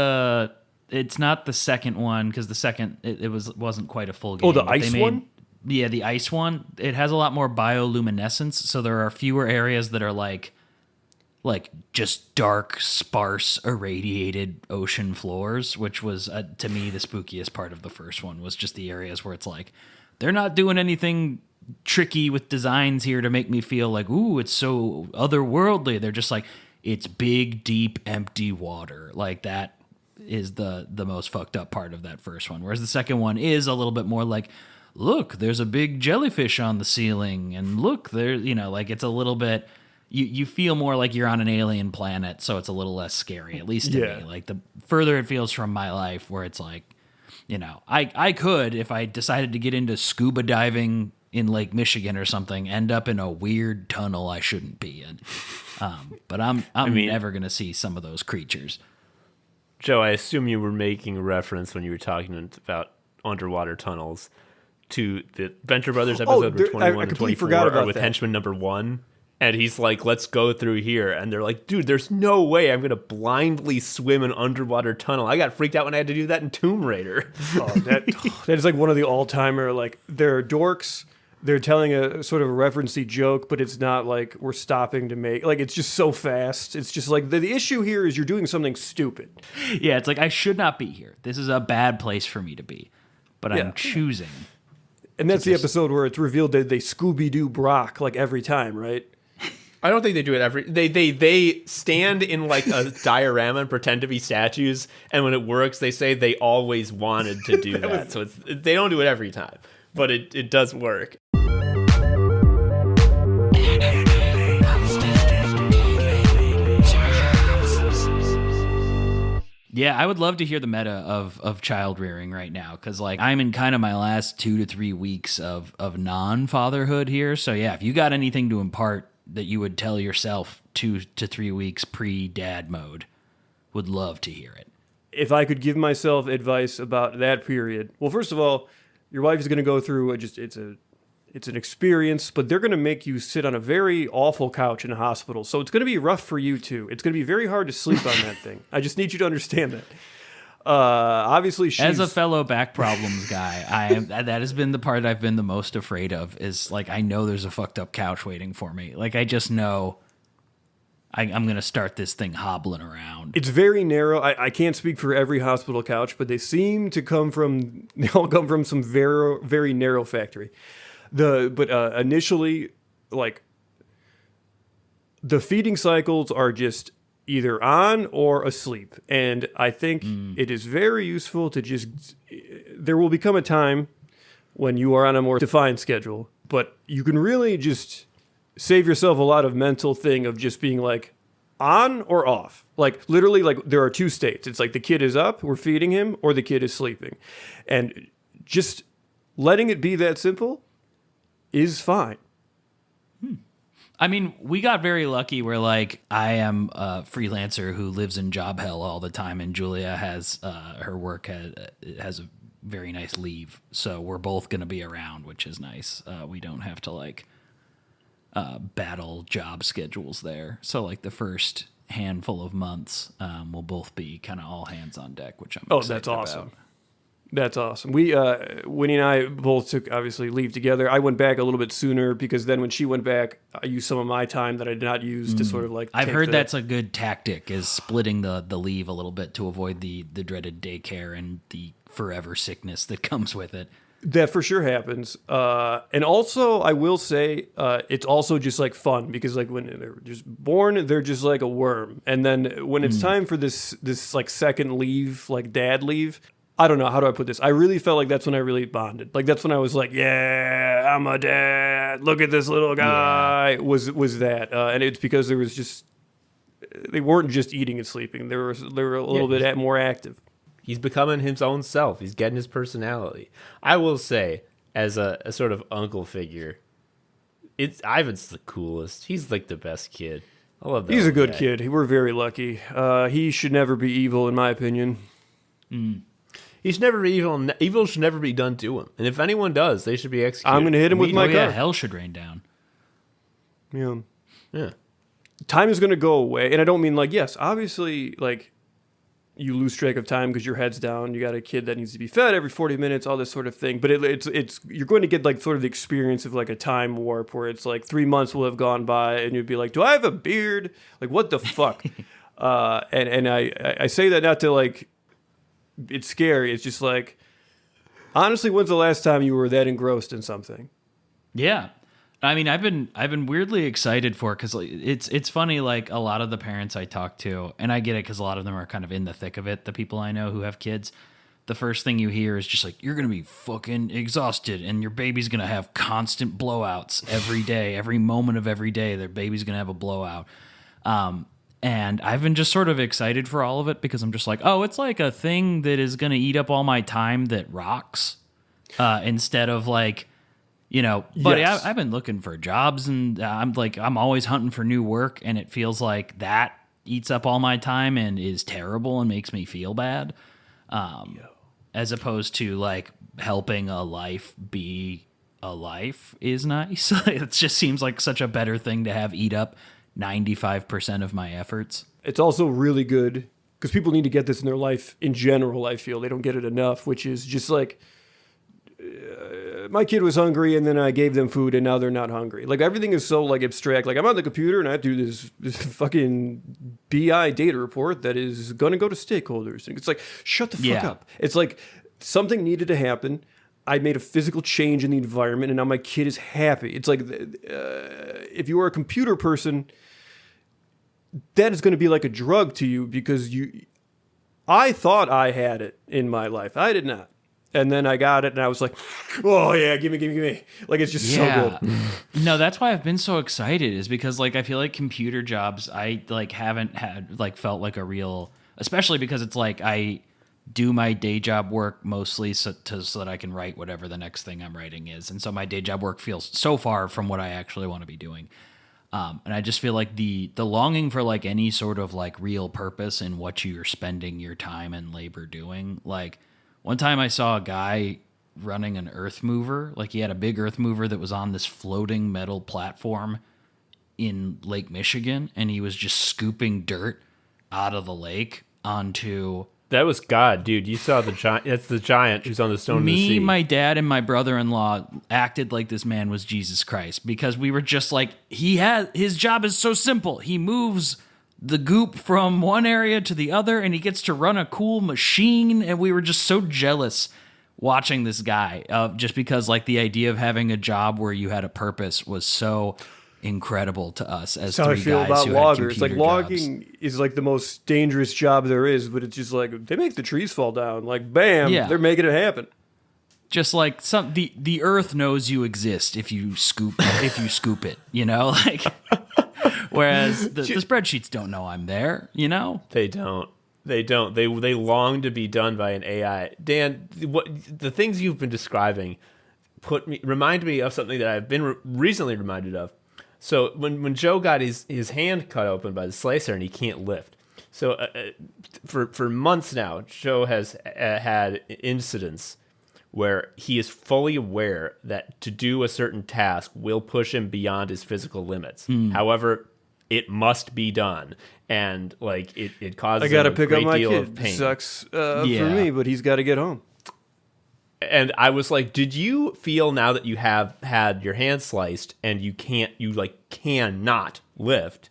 S3: It's not the second one because the second it wasn't quite a full game.
S2: Oh, the ice one?
S3: Yeah, the ice one. It has a lot more bioluminescence, so there are fewer areas that are like just dark, sparse, irradiated ocean floors, which was, to me, the spookiest part of the first one, was just the areas where it's like, they're not doing anything tricky with designs here to make me feel like, ooh, it's so otherworldly. They're just like, it's big, deep, empty water. Like, that is the most fucked up part of that first one. Whereas the second one is a little bit more like, look, there's a big jellyfish on the ceiling, and look, there, like, it's a little bit... You feel more like you're on an alien planet, so it's a little less scary, at least to me. Like, the further it feels from my life, where it's like, I could, if I decided to get into scuba diving in Lake Michigan or something, end up in a weird tunnel I shouldn't be in. But I'm never going to see some of those creatures.
S1: Joe, I assume you were making a reference when you were talking about underwater tunnels to the Venture Brothers episode where 21 and 24 are with henchman number 1. And he's like, let's go through here. And they're like, dude, there's no way I'm going to blindly swim an underwater tunnel. I got freaked out when I had to do that in Tomb Raider.
S2: That is like one of the all-timer, like, they're dorks. They're telling a sort of a referencey joke, but it's not like we're stopping to make... Like, it's just so fast. It's just like, the issue here is you're doing something stupid.
S3: Yeah, it's like, I should not be here. This is a bad place for me to be. But I'm choosing.
S2: And that's the episode where it's revealed that they Scooby-Doo Brock, like, every time, right?
S1: I don't think they do it every. They stand in like a diorama and pretend to be statues, and when it works, they say they always wanted to do that. So they don't do it every time, but it does work.
S3: Yeah, I would love to hear the meta of child rearing right now, because like I'm in kind of my last 2 to 3 weeks of non-fatherhood here. So yeah, if you got anything to impart that you would tell yourself 2 to 3 weeks pre-dad mode, would love to hear it.
S2: If I could give myself advice about that period, well, first of all, your wife is going to go through it's an experience, but they're going to make you sit on a very awful couch in a hospital. So it's going to be rough for you too. It's going to be very hard to sleep on that thing. I just need you to understand that. Obviously,
S3: as a fellow back problems guy, that has been the part I've been the most afraid of. Is like I know there's a fucked up couch waiting for me. Like I just know I'm going to start this thing hobbling around.
S2: It's very narrow. I can't speak for every hospital couch, but they seem to they all come from some very, very narrow factory. Initially, like the feeding cycles are just either on or asleep. And I think it is very useful to there will become a time when you are on a more defined schedule, but you can really just save yourself a lot of mental thing of just being like on or off. Like literally, like there are 2 states. It's like the kid is up, we're feeding him, or the kid is sleeping. And just letting it be that simple is fine.
S3: I mean, we got very lucky where, like, I am a freelancer who lives in job hell all the time, and Julia has her work has a very nice leave, so we're both going to be around, which is nice. We don't have to, like, battle job schedules there. So, like, the first handful of months, we'll both be kind of all hands on deck, which I'm excited
S2: that's awesome.
S3: about.
S2: That's awesome. We, Winnie and I both took, obviously, leave together. I went back a little bit sooner because then when she went back, I used some of my time that I did not use to sort of like
S3: I've heard that's a good tactic, is splitting the leave a little bit to avoid the dreaded daycare and the forever sickness that comes with it.
S2: That for sure happens. And also, I will say, it's also just like fun because like when they're just born, they're just like a worm. And then when it's time for this like second leave, like dad leave, I don't know, how do I put this? I really felt like that's when I really bonded. Like that's when I was like, yeah, I'm a dad. Look at this little guy. Yeah. Was that? And it's because there was just, they weren't just eating and sleeping. They were a little bit more active.
S1: He's becoming his own self. He's getting his personality. I will say, as a sort of uncle figure, Ivan's the coolest. He's like the best kid. I love that.
S2: He's a good kid. We're very lucky. He should never be evil, in my opinion.
S1: He should never be evil. Evil should never be done to him. And if anyone does, they should be executed.
S2: I'm going to hit him with my gun.
S3: Yeah, hell should rain down.
S2: Yeah. Time is going to go away. And I don't mean like, yes, obviously, like, you lose track of time because your head's down. You got a kid that needs to be fed every 40 minutes, all this sort of thing. But it's you're going to get like sort of the experience of like a time warp where it's like 3 months will have gone by and you'd be like, do I have a beard? Like, what the fuck? And I say that not to like, it's scary. It's just like, honestly, when's the last time you were that engrossed in something?
S3: Yeah. I mean, I've been weirdly excited for it because it's funny. Like a lot of the parents I talk to, and I get it because a lot of them are kind of in the thick of it. The people I know who have kids, the first thing you hear is just like, you're gonna be fucking exhausted, and your baby's gonna have constant blowouts every day, every moment of every day. Their baby's gonna have a blowout. And I've been just sort of excited for all of it because I'm just like, oh, it's like a thing that is gonna eat up all my time that rocks, instead of like. You know, buddy, yes. I've been looking for jobs, and I'm always hunting for new work, and it feels like that eats up all my time and is terrible and makes me feel bad, as opposed to like helping a life be a life is nice. It just seems like such a better thing to have eat up 95% of my efforts.
S2: It's also really good because people need to get this in their life in general. I feel they don't get it enough, which is just like. My kid was hungry and then I gave them food and now they're not hungry. Like everything is so like abstract. Like I'm on the computer and I do this fucking BI data report that is going to go to stakeholders. And it's like, shut the fuck up. It's like something needed to happen. I made a physical change in the environment, and now my kid is happy. It's like if you are a computer person, that is going to be like a drug to you because I thought I had it in my life. I did not. And then I got it, and I was like, oh, yeah, give me. Like, it's just so good.
S3: No, that's why I've been so excited, is because, like, I feel like computer jobs, I, like, haven't had, like, felt like a real, especially because it's like I do my day job work mostly so that I can write whatever the next thing I'm writing is. And so my day job work feels so far from what I actually want to be doing. And I just feel like the longing for, like, any sort of, like, real purpose in what you're spending your time and labor doing, like, one time I saw a guy running an earth mover. Like, he had a big earth mover that was on this floating metal platform in Lake Michigan, and he was just scooping dirt out of the lake onto...
S1: That was God, dude. You saw the giant. That's the giant who's on the stone of the sea.
S3: Me, my dad, and my brother-in-law acted like this man was Jesus Christ, because we were just like, his job is so simple. He moves the goop from one area to the other, and he gets to run a cool machine, and we were just so jealous watching this guy, just because, like, the idea of having a job where you had a purpose was so incredible to us as
S2: That's how I
S3: three
S2: feel
S3: guys
S2: about
S3: who had
S2: loggers. Like,
S3: computer
S2: logging
S3: jobs.
S2: is like the most dangerous job there is, but it's just like they make the trees fall down. Like, bam,
S3: Yeah.
S2: they're making it happen.
S3: Just like the earth knows you exist if you scoop it, you know, like. Whereas the spreadsheets don't know I'm there, you know?
S1: They don't. They long to be done by an AI. Dan, what the things you've been describing remind me of something that I've been recently reminded of. So when Joe got his hand cut open by the slicer and he can't lift. So for months now, Joe has had incidents where he is fully aware that to do a certain task will push him beyond his physical limits. However, it must be done, and like it causes
S2: I got to
S1: a
S2: pick up
S1: great
S2: my
S1: deal
S2: kid.
S1: of pain.
S2: Sucks for
S3: Yeah.
S2: me, but he's got to get home.
S1: And I was like, did you feel now that you have had your hand sliced and you cannot lift?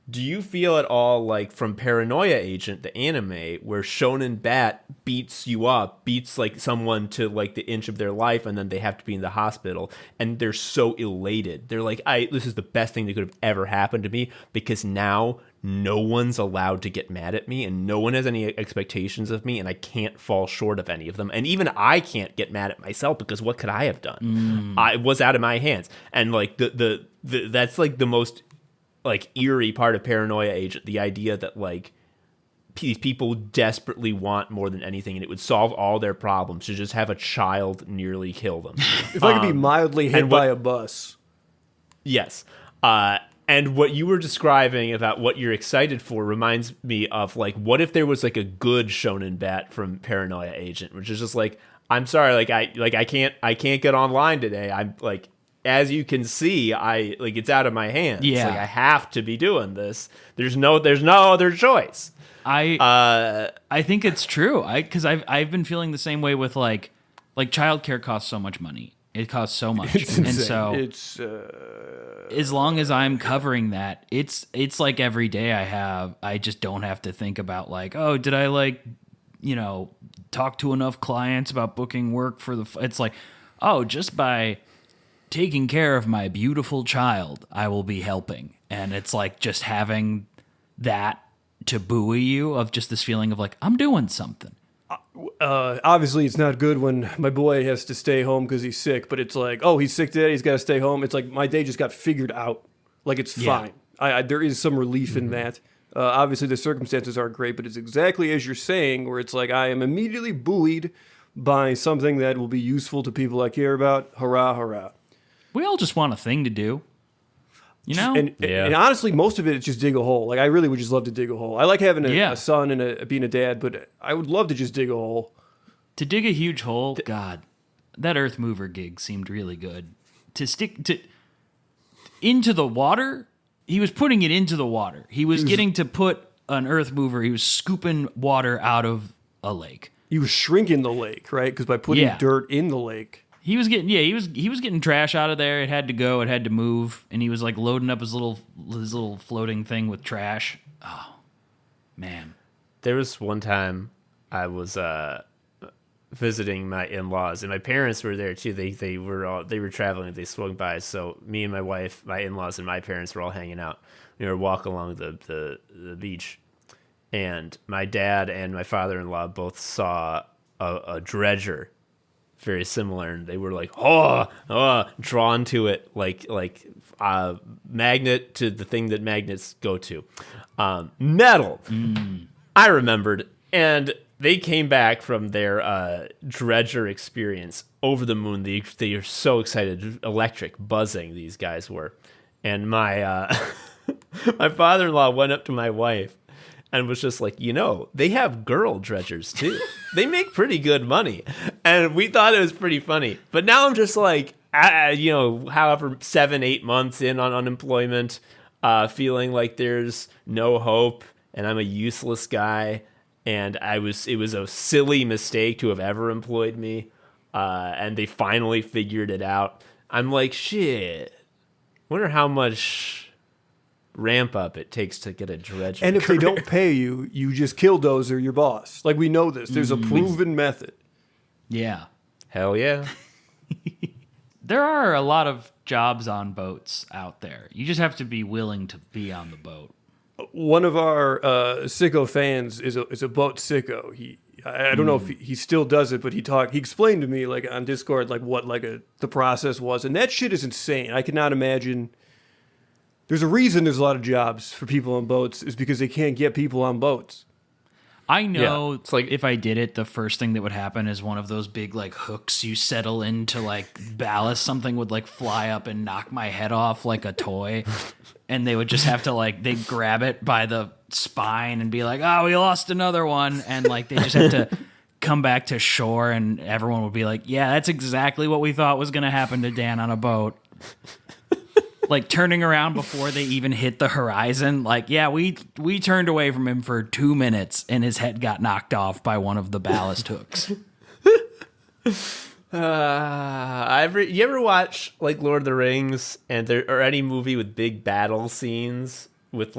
S1: Do you feel at all like from Paranoia Agent, the anime, where Shonen Bat beats you up, beats like someone to like the inch of their life, and then they have to be in the hospital, and they're so elated. They're like, this is the best thing that could have ever happened to me, because now no one's allowed to get mad at me, and no one has any expectations of me, and I can't fall short of any of them. And even I can't get mad at myself, because what could I have done? It was out of my hands. And like the that's like the most like eerie part of Paranoia Agent, the idea that like these people desperately want more than anything, and it would solve all their problems to just have a child nearly kill them.
S2: If I could be mildly hit by a bus.
S1: Yes. And what you were describing about what you're excited for reminds me of like, what if there was like a good Shonen Bat from Paranoia Agent, which is just like, I'm sorry, I can't get online today. I'm like, as you can see, it's out of my hands.
S3: Yeah.
S1: Like, I have to be doing this. There's no other choice.
S3: I think it's true. Because I've been feeling the same way with like childcare costs so much money. It costs so much,
S2: It's insane.
S3: and so
S2: It's
S3: as long as I'm covering that, it's like every day I just don't have to think about like, oh, did I like, you know, talk to enough clients about booking work for it's like, oh, just by taking care of my beautiful child, I will be helping. And it's like just having that to buoy you of just this feeling of like, I'm doing something.
S2: obviously it's not good when my boy has to stay home because he's sick, but it's like, oh, he's sick today, he's got to stay home. It's like my day just got figured out. Like, it's fine. There is some relief in that. Obviously the circumstances aren't great, but it's exactly as you're saying, where it's like I am immediately buoyed by something that will be useful to people I care about. Hurrah, hurrah.
S3: We all just want a thing to do. You know?
S2: And honestly, most of it is just dig a hole. Like, I really would just love to dig a hole. I like having a son and being a dad, but I would love to just dig a hole.
S3: To dig a huge hole, God, that earth mover gig seemed really good. To stick into the water, he was putting it into the water. He was getting to put an earth mover, he was scooping water out of a lake.
S2: He was shrinking the lake, right? Because by putting dirt in the lake.
S3: He was getting he was getting trash out of there. It had to go. It had to move, and he was like loading up his little floating thing with trash. Oh, man!
S1: There was one time I was visiting my in-laws, and my parents were there too. They were traveling. They swung by, so me and my wife, my in-laws, and my parents were all hanging out. We were walking along the beach, and my dad and my father-in-law both saw a dredger, very similar, and they were like, drawn to it, like magnet to the thing that magnets go to, metal. I remembered, and they came back from their dredger experience over the moon. They are so excited, electric, buzzing. These guys were, and my my father-in-law went up to my wife and was just like, they have girl dredgers too. They make pretty good money, and we thought it was pretty funny. But now I'm just like, however 7-8 months in on unemployment, feeling like there's no hope, and I'm a useless guy. And it was a silly mistake to have ever employed me. And they finally figured it out. I'm like, shit. Wonder how much ramp up it takes to get a dredger.
S2: And if they don't pay you, you just killdozer your boss. Like, we know this. There's a proven method.
S3: Yeah.
S1: Hell yeah.
S3: There are a lot of jobs on boats out there. You just have to be willing to be on the boat.
S2: One of our sicko fans is a boat sicko. I don't know if he still does it, but he explained to me like on Discord what the process was, and that shit is insane. I cannot imagine. There's a reason there's a lot of jobs for people on boats is because they can't get people on boats.
S3: I know
S1: it's like,
S3: if I did it, the first thing that would happen is one of those big hooks you settle into ballast. Something would fly up and knock my head off like a toy. And they would just have to they'd grab it by the spine and be like, oh, we lost another one. And they just have to come back to shore, and everyone would be like, yeah, that's exactly what we thought was going to happen to Dan on a boat. Turning around before they even hit the horizon. Yeah, we turned away from him for 2 minutes and his head got knocked off by one of the ballast hooks.
S1: You ever watch Lord of the Rings or any movie with big battle scenes with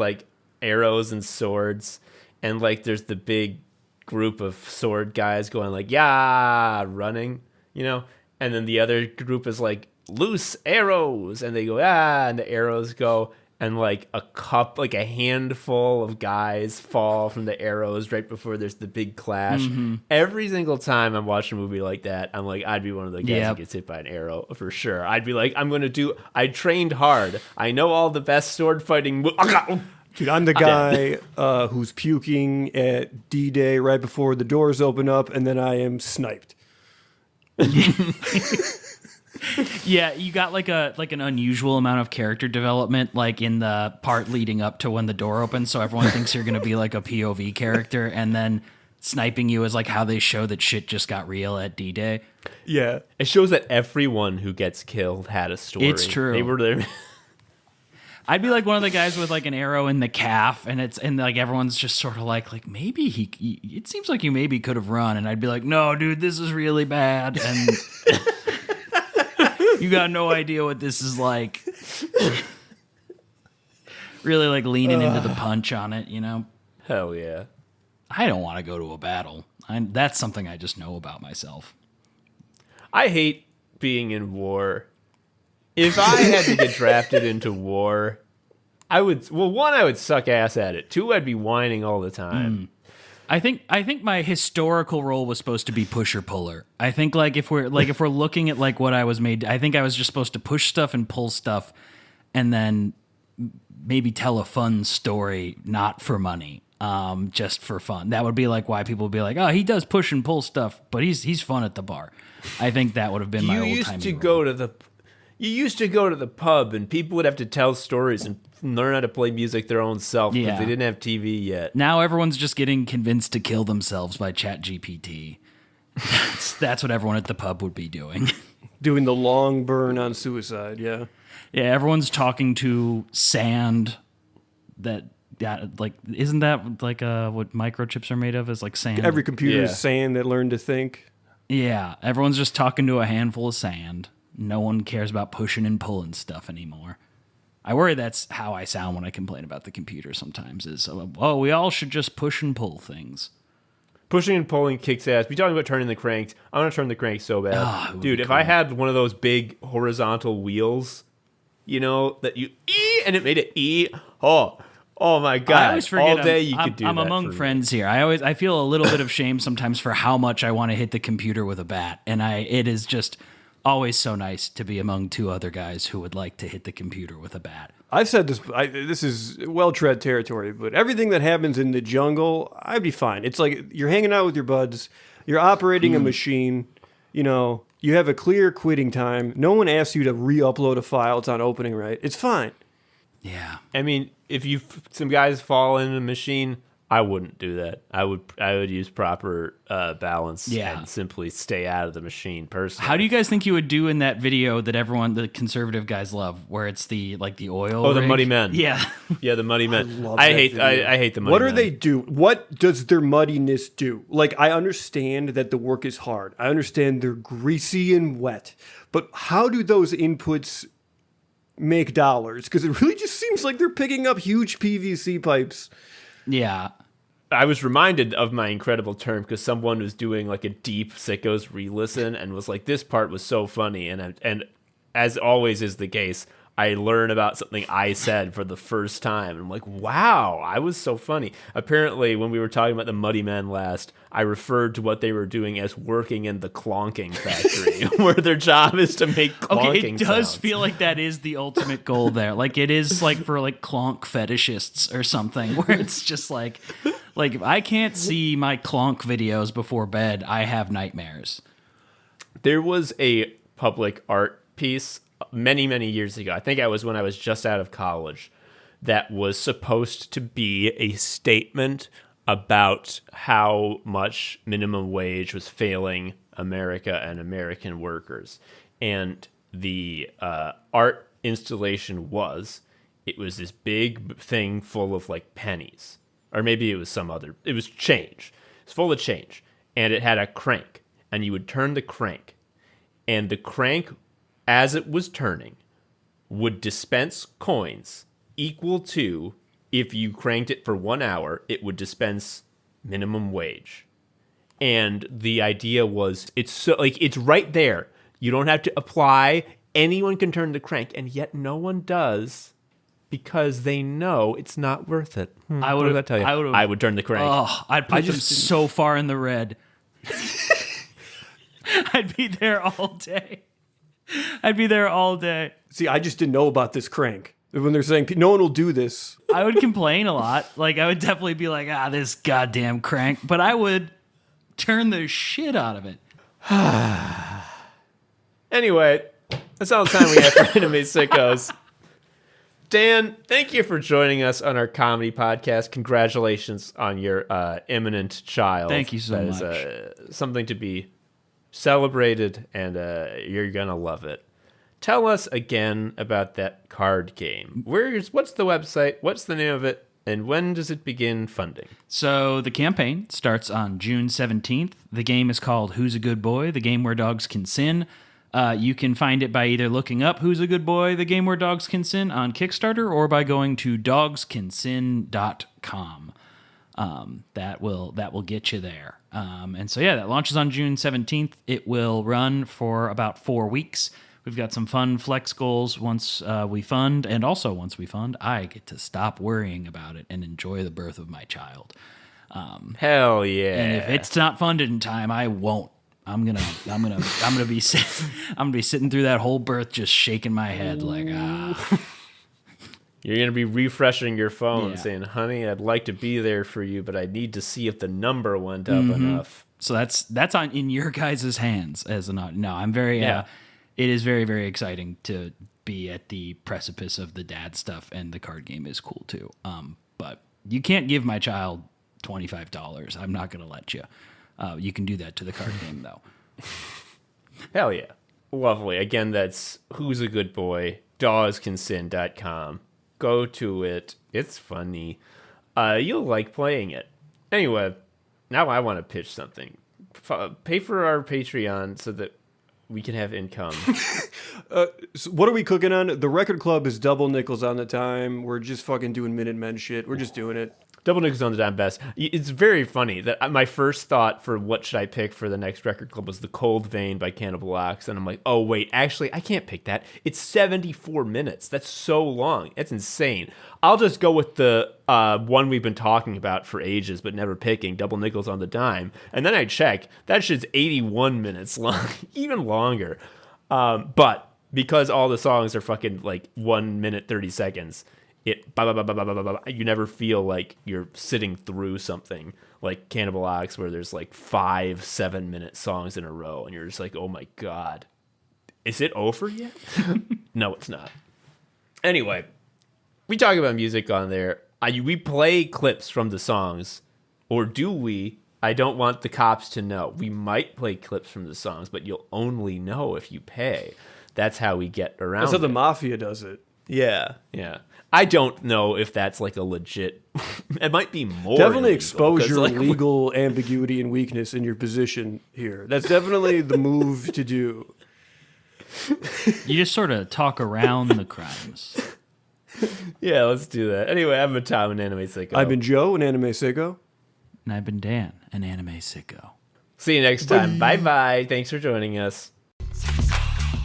S1: arrows and swords, and there's the big group of sword guys going running, and then the other group is loose arrows, and they go and the arrows go, and a handful of guys fall from the arrows right before there's the big clash. Mm-hmm. Every single time I'm watching a movie like that, I'm like, I'd be one of the guys who gets hit by an arrow for sure. I'd be like, I trained hard. I know all the best sword fighting.
S2: Dude, I'm the guy who's puking at D-Day right before the doors open up, and then I am sniped.
S3: Yeah, you got an unusual amount of character development in the part leading up to when the door opens, so everyone thinks you're going to be a POV character, and then sniping you is how they show that shit just got real at D-Day.
S2: Yeah.
S1: It shows that everyone who gets killed had a story.
S3: It's true.
S1: They were there.
S3: I'd be one of the guys with an arrow in the calf, and everyone's just sort of maybe it seems like you maybe could have run, and I'd be like, no, dude, this is really bad, and you got no idea what this is like. Really leaning into the punch on it,
S1: Hell yeah.
S3: I don't want to go to a battle. That's something I just know about myself.
S1: I hate being in war. If I had to get drafted into war, I would suck ass at it. 2, I'd be whining all the time.
S3: I think my historical role was supposed to be pusher puller. I think if we're looking at what I was made, I think I was just supposed to push stuff and pull stuff, and then maybe tell a fun story, not for money, just for fun. That would be why people would be like, oh, he does push and pull stuff, but he's fun at the bar. I think that would have been my old timey
S1: You used to go to the pub, and people would have to tell stories and learn how to play music their own self because they didn't have TV yet.
S3: Now everyone's just getting convinced to kill themselves by ChatGPT. That's what everyone at the pub would be doing.
S2: Doing the long burn on suicide, yeah.
S3: Yeah, everyone's talking to sand that isn't that what microchips are made of? Is sand.
S2: Every computer is sand that learned to think.
S3: Yeah, everyone's just talking to a handful of sand. No one cares about pushing and pulling stuff anymore. I worry that's how I sound when I complain about the computer sometimes is, we all should just push and pull things.
S1: Pushing and pulling kicks ass. We talking about turning the cranks. I want to turn the crank so bad.
S3: Oh, it would
S1: Dude,
S3: be
S1: if
S3: cool.
S1: I had one of those big horizontal wheels, that you and it made it oh my god.
S3: I always forget
S1: all day you could do
S3: I'm
S1: that
S3: among
S1: for me.
S3: friends here. I feel a little bit of shame sometimes for how much I want to hit the computer with a bat, and it is just always so nice to be among two other guys who would like to hit the computer with a bat.
S2: I've said this. This is well-tread territory, but everything that happens in the jungle, I'd be fine. It's like you're hanging out with your buds, you're operating a machine. You have a clear quitting time. No one asks you to re-upload a file. It's on opening right. It's fine.
S3: Yeah.
S1: I mean, if some guys fall in a machine, I wouldn't do that. I would use proper balance and simply stay out of the machine personally.
S3: How do you guys think you would do in that video that the conservative guys love, where it's the oil?
S1: Oh, the
S3: rig?
S1: Muddy Men.
S3: Yeah.
S1: Yeah, the Muddy Men.
S2: love
S1: I
S2: that
S1: hate
S2: video.
S1: I hate the Muddy
S2: What
S1: Men.
S2: are they do? What does their muddiness do? Like, I understand that the work is hard. I understand they're greasy and wet. But how do those inputs make dollars? Because it really just seems like they're picking up huge PVC pipes.
S3: Yeah.
S1: I was reminded of my incredible term because someone was doing like a deep sickos re-listen and was like, this part was so funny. And as always is the case, I learn about something I said for the first time. And I'm like, wow, I was so funny. Apparently, when we were talking about the Muddy Men last, I referred to what they were doing as working in the clonking factory, where their job is to make clonking
S3: Okay, it does
S1: sounds.
S3: feel like that is the ultimate goal there. Like, it is like for like clonk fetishists or something, where it's just like if I can't see my clonk videos before bed, I have nightmares.
S1: There was a public art piece many, many years ago. I think it was when I was just out of college, that was supposed to be a statement about how much minimum wage was failing America and American workers. And the art installation it was this big thing full of like pennies, or maybe it was it was change. It's full of change. And it had a crank, and you would turn the crank, and the crank, as it was turning, would dispense coins equal to, if you cranked it for 1 hour, it would dispense minimum wage. And the idea was, it's right there. You don't have to apply. Anyone can turn the crank, and yet no one does, because they know it's not worth it.
S3: I
S1: What
S3: would
S1: does that tell you? I would turn the crank.
S3: Oh, I'd put them so far in the red. I'd be there all day. I'd be there all day.
S2: See, I just didn't know about this crank. When they're saying no one will do this.
S3: I would complain a lot. Like, I would definitely be like, this goddamn crank. But I would turn the shit out of it.
S1: Anyway, that's all the time we have for Anime Sickos. Dan, thank you for joining us on our comedy podcast. Congratulations on your imminent child.
S3: Thank you so
S1: much.
S3: much.
S1: Is something to be celebrated, and you're going to love it. Tell us again about that card game. What's the website? What's the name of it? And when does it begin funding?
S3: So the campaign starts on June 17th. The game is called Who's a Good Boy? The Game Where Dogs Can Sin. You can find it by either looking up Who's a Good Boy? The Game Where Dogs Can Sin on Kickstarter, or by going to dogscansin.com. That will get you there. And so, that launches on June 17th. It will run for about 4 weeks. We've got some fun flex goals once we fund, and also once we fund, I get to stop worrying about it and enjoy the birth of my child.
S1: Hell yeah!
S3: And if it's not funded in time, I won't. I'm gonna be sitting through that whole birth just shaking my head like
S1: You're gonna be refreshing your phone,
S3: Yeah.
S1: saying, "Honey, I'd like to be there for you, but I need to see if the number went up enough."
S3: So that's in your guys' hands as an no. I'm very
S1: Yeah.
S3: it is very, very exciting to be at the precipice of the dad stuff, and the card game is cool too. But you can't give my child $25. I'm not gonna let you. You can do that to the card game though.
S1: Hell yeah. Lovely. Again, that's Who's a Good Boy, dogscansin.com. Go to it. It's funny. You'll like playing it. Anyway, now I want to pitch something. Pay for our Patreon so that we can have income.
S2: So what are we cooking on? The record club is double nickels on the time. We're just fucking doing Minutemen shit. We're just doing it.
S1: Double Nickels on the Dime best. It's very funny that my first thought for what should I pick for the next record club was The Cold Vein by Cannibal Ox. And I'm like, oh, wait, actually, I can't pick that. It's 74 minutes. That's so long. It's insane. I'll just go with the one we've been talking about for ages but never picking, Double Nickels on the Dime. And then I check. That shit's 81 minutes long, even longer. But because all the songs are fucking like 1 minute, 30 seconds, you never feel like you're sitting through something like Cannibal Ox where there's like 5-7 minute songs in a row and you're just like, oh my God, is it over yet? No, it's not. Anyway, we talk about music on there. We play clips from the songs, or do we? I don't want the cops to know. We might play clips from the songs, but you'll only know if you pay. That's how we get around.
S2: That's how the mafia does it.
S1: Yeah. I don't know if that's like a legit. It might be more.
S2: Definitely
S1: illegal,
S2: expose your
S1: like,
S2: legal ambiguity and weakness in your position here. That's definitely the move to do.
S3: You just sort of talk around the crimes.
S1: Yeah, let's do that. Anyway, I've been Tom, an anime sicko.
S2: I've been Joe, an anime sicko.
S3: And I've been Dan, an anime sicko.
S1: See you next time. Bye-bye. Thanks for joining us.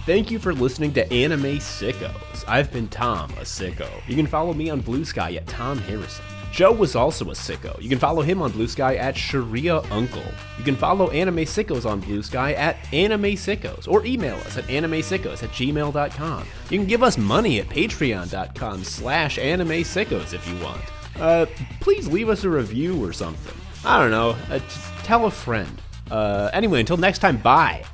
S1: Thank you for listening to Anime Sickos. I've been Tom, a sicko. You can follow me on Blue Sky at Tom Harrison. Joe was also a sicko. You can follow him on Blue Sky at Sharia Uncle. You can follow Anime Sickos on Blue Sky at Anime Sickos, or email us at animesickos@gmail.com. You can give us money at patreon.com/anime sickos if you want. Please leave us a review or something. I don't know. Tell a friend. Anyway, until next time, bye.